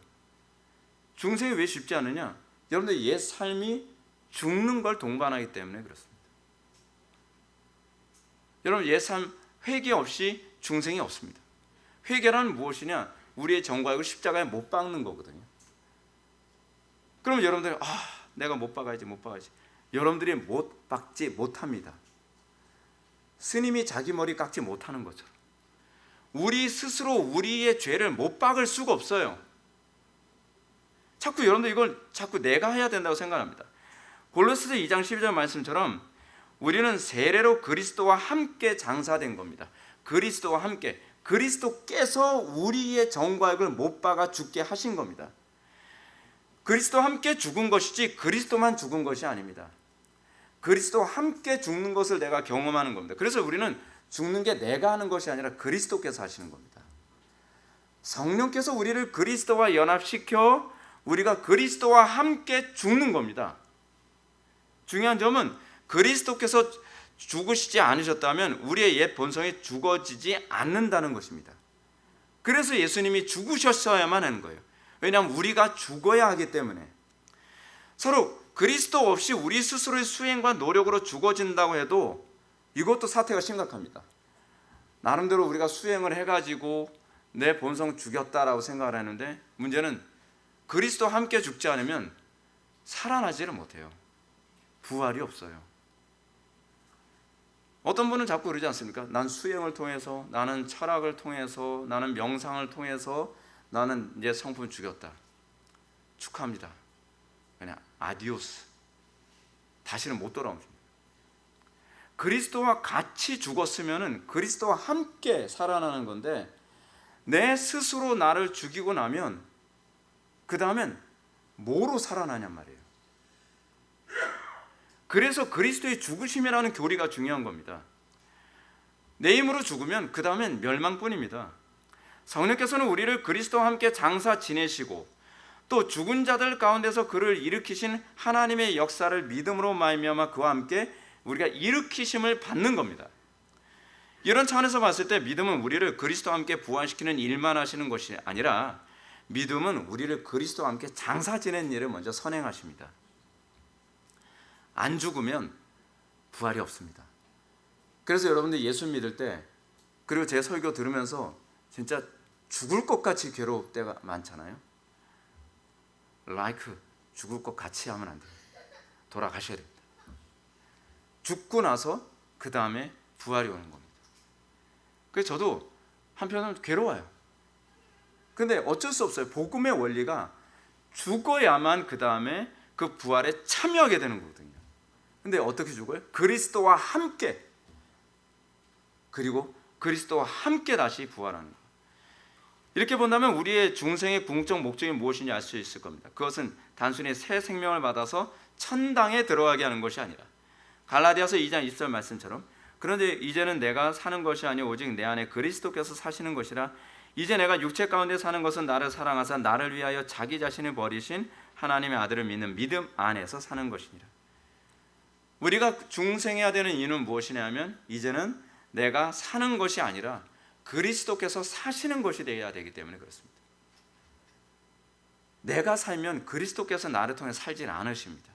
중생이 왜 쉽지 않느냐? 여러분들 옛 삶이 죽는 걸 동반하기 때문에 그렇습니다. 여러분 옛 삶 회개 없이 중생이 없습니다. 회개란 무엇이냐? 우리의 정과역을 십자가에 못 박는 거거든요. 그럼 여러분들이 내가 못 박아야지. 여러분들이 못 박지 못합니다. 스님이 자기 머리 깎지 못하는 것처럼 우리 스스로 우리의 죄를 못 박을 수가 없어요. 자꾸 여러분들 이걸 자꾸 내가 해야 된다고 생각합니다. 골로새서 2장 12절 말씀처럼 우리는 세례로 그리스도와 함께 장사된 겁니다. 그리스도와 함께, 그리스도께서 우리의 정과역을 못 박아 죽게 하신 겁니다. 그리스도와 함께 죽은 것이지 그리스도만 죽은 것이 아닙니다. 그리스도와 함께 죽는 것을 내가 경험하는 겁니다. 그래서 우리는 죽는 게 내가 하는 것이 아니라 그리스도께서 하시는 겁니다. 성령께서 우리를 그리스도와 연합시켜 우리가 그리스도와 함께 죽는 겁니다. 중요한 점은 그리스도께서 죽으시지 않으셨다면 우리의 옛 본성이 죽어지지 않는다는 것입니다. 그래서 예수님이 죽으셨어야만 하는 거예요. 왜냐하면 우리가 죽어야 하기 때문에. 서로 그리스도 없이 우리 스스로의 수행과 노력으로 죽어진다고 해도 이것도 사태가 심각합니다. 나름대로 우리가 수행을 해가지고 내 본성 죽였다라고 생각을 하는데 문제는 그리스도와 함께 죽지 않으면 살아나지를 못해요. 부활이 없어요. 어떤 분은 자꾸 그러지 않습니까? 난 수행을 통해서, 나는 철학을 통해서, 나는 명상을 통해서 나는 이제 성품 죽였다. 축하합니다. 그냥 아디오스. 다시는 못 돌아옵니다. 그리스도와 같이 죽었으면 그리스도와 함께 살아나는 건데 내 스스로 나를 죽이고 나면 그 다음엔 뭐로 살아나냔 말이에요. 그래서 그리스도의 죽으심이라는 교리가 중요한 겁니다. 내 힘으로 죽으면 그 다음엔 멸망뿐입니다. 성령께서는 우리를 그리스도와 함께 장사 지내시고 또 죽은 자들 가운데서 그를 일으키신 하나님의 역사를 믿음으로 말미암아 그와 함께 우리가 일으키심을 받는 겁니다. 이런 차원에서 봤을 때 믿음은 우리를 그리스도와 함께 부활시키는 일만 하시는 것이 아니라 믿음은 우리를 그리스도와 함께 장사 지내는 일을 먼저 선행하십니다. 안 죽으면 부활이 없습니다. 그래서 여러분들 예수 믿을 때 그리고 제 설교 들으면서 진짜 죽을 것 같이 괴로울 때가 많잖아요. 죽을 것 같이 하면 안 돼요. 돌아가셔야 됩니다. 죽고 나서 그 다음에 부활이 오는 겁니다. 그래서 저도 한편으로는 괴로워요. 근데 어쩔 수 없어요. 복음의 원리가 죽어야만 그 다음에 그 부활에 참여하게 되는 거거든요. 근데 어떻게 죽어요? 그리스도와 함께, 그리고 그리스도와 함께 다시 부활하는 거예요. 이렇게 본다면 우리의 중생의 궁극적 목적이 무엇인지 알 수 있을 겁니다. 그것은 단순히 새 생명을 받아서 천당에 들어가게 하는 것이 아니라 갈라디아서 2장 20절 말씀처럼 그런데 이제는 내가 사는 것이 아니오 오직 내 안에 그리스도께서 사시는 것이라 이제 내가 육체 가운데 사는 것은 나를 사랑하사 나를 위하여 자기 자신을 버리신 하나님의 아들을 믿는 믿음 안에서 사는 것이니라. 우리가 중생해야 되는 이유는 무엇이냐면 이제는 내가 사는 것이 아니라 그리스도께서 사시는 것이 되어야 되기 때문에 그렇습니다. 내가 살면 그리스도께서 나를 통해 살진 않으십니다.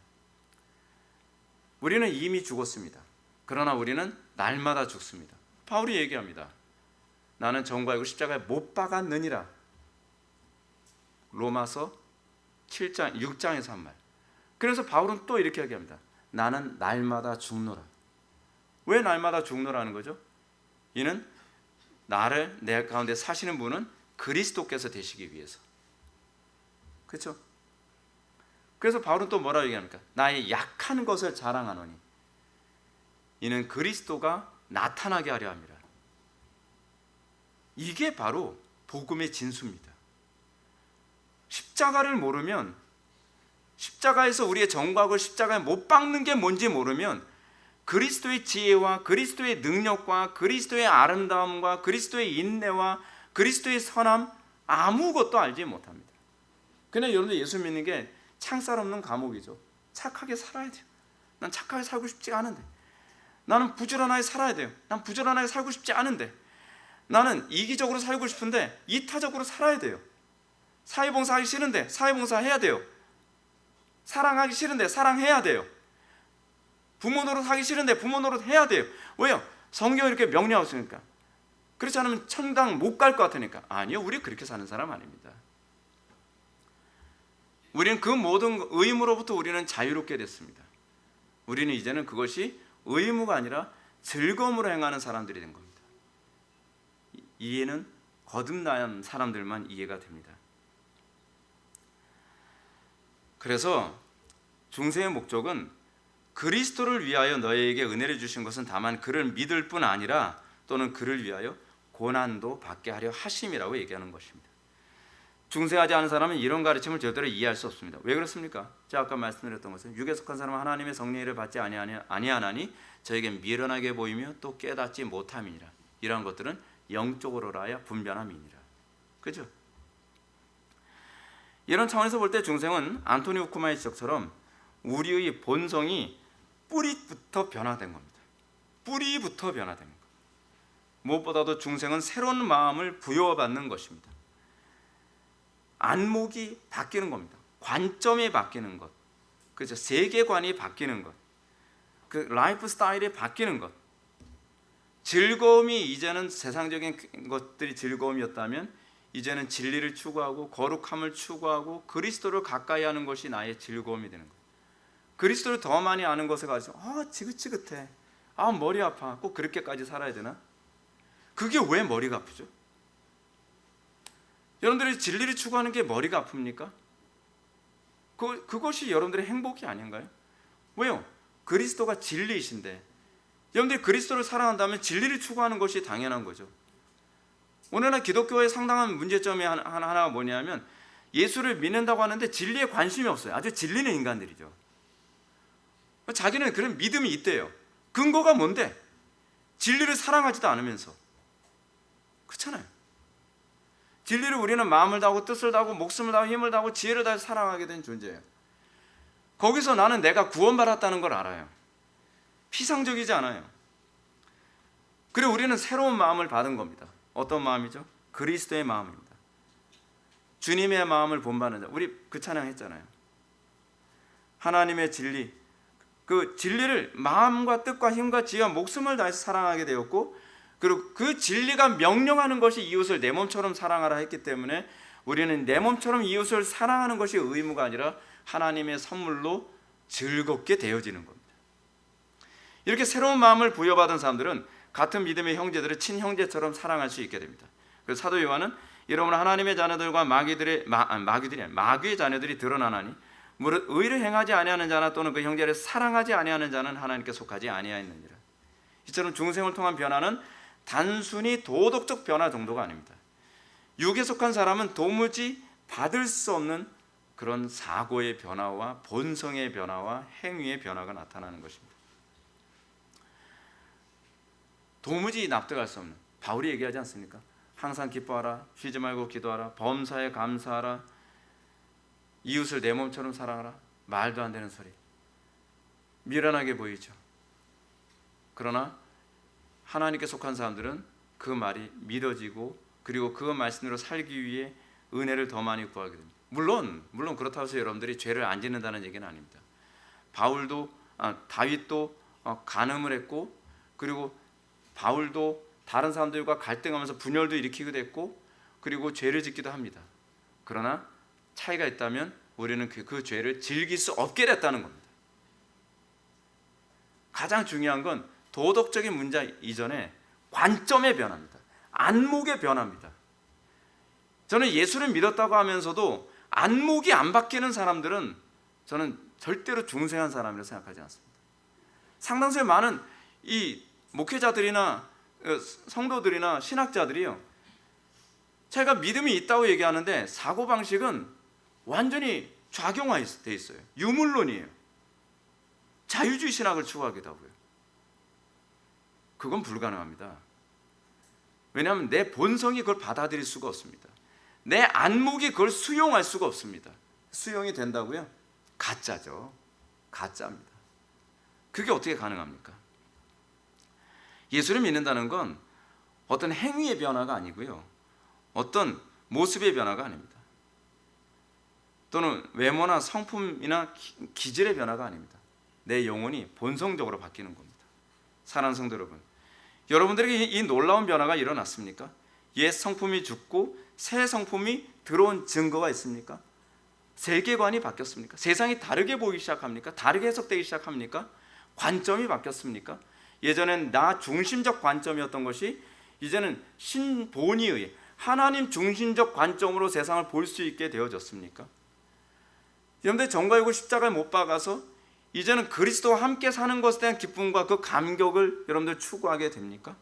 우리는 이미 죽었습니다. 그러나 우리는 날마다 죽습니다. 바울이 얘기합니다. 나는 정과 이고 십자가에 못 박았느니라. 로마서 7장 6장에서 한 말. 그래서 바울은 또 이렇게 얘기합니다. 나는 날마다 죽노라. 왜 날마다 죽노라는 거죠? 이는 나를 내 가운데 사시는 분은 그리스도께서 되시기 위해서. 그렇죠? 그래서 바울은 또 뭐라고 얘기합니까? 나의 약한 것을 자랑하노니 이는 그리스도가 나타나게 하려 함이라. 이게 바로 복음의 진수입니다. 십자가를 모르면, 십자가에서 우리의 정과를 십자가에 못 박는 게 뭔지 모르면 그리스도의 지혜와 그리스도의 능력과 그리스도의 아름다움과 그리스도의 인내와 그리스도의 선함 아무것도 알지 못합니다. 그냥 여러분들 예수 믿는 게 창살 없는 감옥이죠. 착하게 살아야 돼요. 난 착하게 살고 싶지 않은데. 나는 부지런하게 살아야 돼요. 난 부지런하게 살고 싶지 않은데. 나는 이기적으로 살고 싶은데 이타적으로 살아야 돼요. 사회봉사하기 싫은데 사회봉사해야 돼요. 사랑하기 싫은데 사랑해야 돼요. 부모 노릇하기 싫은데 부모 노릇해야 돼요. 왜요? 성경이 이렇게 명령하고 있으니까. 그렇지 않으면 천당 못 갈 것 같으니까. 아니요, 우리 그렇게 사는 사람 아닙니다. 우리는 그 모든 의무로부터 우리는 자유롭게 됐습니다. 우리는 이제는 그것이 의무가 아니라 즐거움으로 행하는 사람들이 된 겁니다. 이해는 거듭난 사람들만 이해가 됩니다. 그래서 중생의 목적은 그리스도를 위하여 너희에게 은혜를 주신 것은 다만 그를 믿을 뿐 아니라 또는 그를 위하여 고난도 받게 하려 하심이라고 얘기하는 것입니다. 중생하지 않은 사람은 이런 가르침을 절대로 이해할 수 없습니다. 왜 그렇습니까? 제가 아까 말씀드렸던 것은 육에 속한 사람은 하나님의 성령을 받지 아니하나니 저에게 미련하게 보이며 또 깨닫지 못함이니라. 이러한 것들은 영적으로라야 분변함이니라. 그죠? 이런 차원에서 볼 때 중생은 안토니 우쿠마의 지적처럼 우리의 본성이 뿌리부터 변화된 겁니다. 뿌리부터 변화된 겁니다. 무엇보다도 중생은 새로운 마음을 부여받는 것입니다. 안목이 바뀌는 겁니다. 관점이 바뀌는 것, 그렇죠? 세계관이 바뀌는 것, 그 라이프 스타일이 바뀌는 것. 즐거움이 이제는 세상적인 것들이 즐거움이었다면 이제는 진리를 추구하고 거룩함을 추구하고 그리스도를 가까이 하는 것이 나의 즐거움이 되는 거예요. 그리스도를 더 많이 아는 것에 가서 지긋지긋해, 머리 아파, 꼭 그렇게까지 살아야 되나? 그게 왜 머리가 아프죠? 여러분들이 진리를 추구하는 게 머리가 아픕니까? 그것이 여러분들의 행복이 아닌가요? 왜요? 그리스도가 진리이신데 여러분들이 그리스도를 사랑한다면 진리를 추구하는 것이 당연한 거죠. 오늘날 기독교의 상당한 문제점이 하나가 뭐냐면 예수를 믿는다고 하는데 진리에 관심이 없어요. 아주 질리는 인간들이죠. 자기는 그런 믿음이 있대요. 근거가 뭔데? 진리를 사랑하지도 않으면서. 그렇잖아요. 진리를 우리는 마음을 다하고 뜻을 다하고 목숨을 다하고 힘을 다하고 지혜를 다해 사랑하게 된 존재예요. 거기서 나는 내가 구원받았다는 걸 알아요. 피상적이지 않아요. 그리고 우리는 새로운 마음을 받은 겁니다. 어떤 마음이죠? 그리스도의 마음입니다. 주님의 마음을 본받는 자. 우리 그 찬양 했잖아요. 하나님의 진리, 그 진리를 마음과 뜻과 힘과 지혜와 목숨을 다해서 사랑하게 되었고, 그리고 그 진리가 명령하는 것이 이웃을 내 몸처럼 사랑하라 했기 때문에 우리는 내 몸처럼 이웃을 사랑하는 것이 의무가 아니라 하나님의 선물로 즐겁게 되어지는 겁니다. 이렇게 새로운 마음을 부여받은 사람들은 같은 믿음의 형제들을 친형제처럼 사랑할 수 있게 됩니다. 그래서 사도 요한은 이러므로 하나님의 자녀들과 마귀의 자녀들이 드러나나니 무릇 의를 행하지 아니하는 자나 또는 그 형제를 사랑하지 아니하는 자는 하나님께 속하지 아니하였느니라. 이처럼 중생을 통한 변화는 단순히 도덕적 변화 정도가 아닙니다. 육에 속한 사람은 도무지 받을 수 없는 그런 사고의 변화와 본성의 변화와 행위의 변화가 나타나는 것입니다. 도무지 납득할 수 없는, 바울이 얘기하지 않습니까? 항상 기뻐하라, 쉬지 말고 기도하라, 범사에 감사하라, 이웃을 내 몸처럼 사랑하라. 말도 안 되는 소리, 미련하게 보이죠. 그러나 하나님께 속한 사람들은 그 말이 믿어지고 그리고 그 말씀으로 살기 위해 은혜를 더 많이 구하게 됩니다. 물론 그렇다고 해서 여러분들이 죄를 안 짓는다는 얘기는 아닙니다. 다윗도 간음을 했고, 그리고 바울도 다른 사람들과 갈등하면서 분열도 일으키기도 했고, 그리고 죄를 짓기도 합니다. 그러나 차이가 있다면 우리는 그 죄를 즐길 수 없게 됐다는 겁니다. 가장 중요한 건 도덕적인 문제 이전에 관점의 변화입니다. 안목의 변화입니다. 저는 예수를 믿었다고 하면서도 안목이 안 바뀌는 사람들은 저는 절대로 중생한 사람이라고 생각하지 않습니다. 상당수의 많은 이 목회자들이나 성도들이나 신학자들이요, 제가 믿음이 있다고 얘기하는데 사고방식은 완전히 좌경화되어 있어요. 유물론이에요. 자유주의 신학을 추구하기도 하고요. 그건 불가능합니다. 왜냐하면 내 본성이 그걸 받아들일 수가 없습니다. 내 안목이 그걸 수용할 수가 없습니다. 수용이 된다고요? 가짜죠. 가짜입니다. 그게 어떻게 가능합니까? 예수를 믿는다는 건 어떤 행위의 변화가 아니고요, 어떤 모습의 변화가 아닙니다. 또는 외모나 성품이나 기질의 변화가 아닙니다. 내 영혼이 본성적으로 바뀌는 겁니다. 사랑하는 성도 여러분, 여러분들에게 이 놀라운 변화가 일어났습니까? 옛 성품이 죽고 새 성품이 들어온 증거가 있습니까? 세계관이 바뀌었습니까? 세상이 다르게 보이기 시작합니까? 다르게 해석되기 시작합니까? 관점이 바뀌었습니까? 예전엔 나 중심적 관점이었던 것이 이제는 신본의의 하나님 중심적 관점으로 세상을 볼 수 있게 되어졌습니까? 여러분들 정과 육을 십자가에 못 박아서 이제는 그리스도와 함께 사는 것에 대한 기쁨과 그 감격을 여러분들 추구하게 됩니까?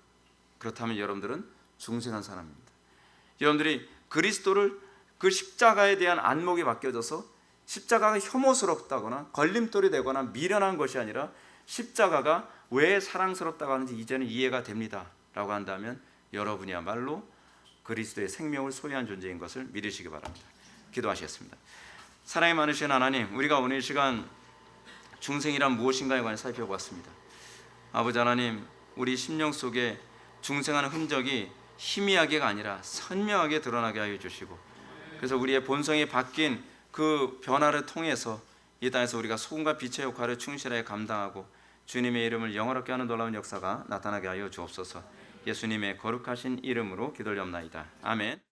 그렇다면 여러분들은 중생한 사람입니다. 여러분들이 그리스도를, 그 십자가에 대한 안목이 바뀌어져서 십자가가 혐오스럽다거나 걸림돌이 되거나 미련한 것이 아니라 십자가가 왜 사랑스럽다고 하는지 이제는 이해가 됩니다 라고 한다면 여러분이야말로 그리스도의 생명을 소유한 존재인 것을 믿으시기 바랍니다. 기도하시겠습니다. 사랑이 많으신 하나님, 우리가 오늘 이 시간 중생이란 무엇인가에 관해 살펴보았습니다. 아버지 하나님, 우리 심령 속에 중생하는 흔적이 희미하게가 아니라 선명하게 드러나게 하여 주시고, 그래서 우리의 본성이 바뀐 그 변화를 통해서 이 땅에서 우리가 소금과 빛의 역할을 충실하게 감당하고 주님의 이름을 영화롭게 하는 놀라운 역사가 나타나게 하여 주옵소서. 예수님의 거룩하신 이름으로 기도드리옵나이다. 아멘.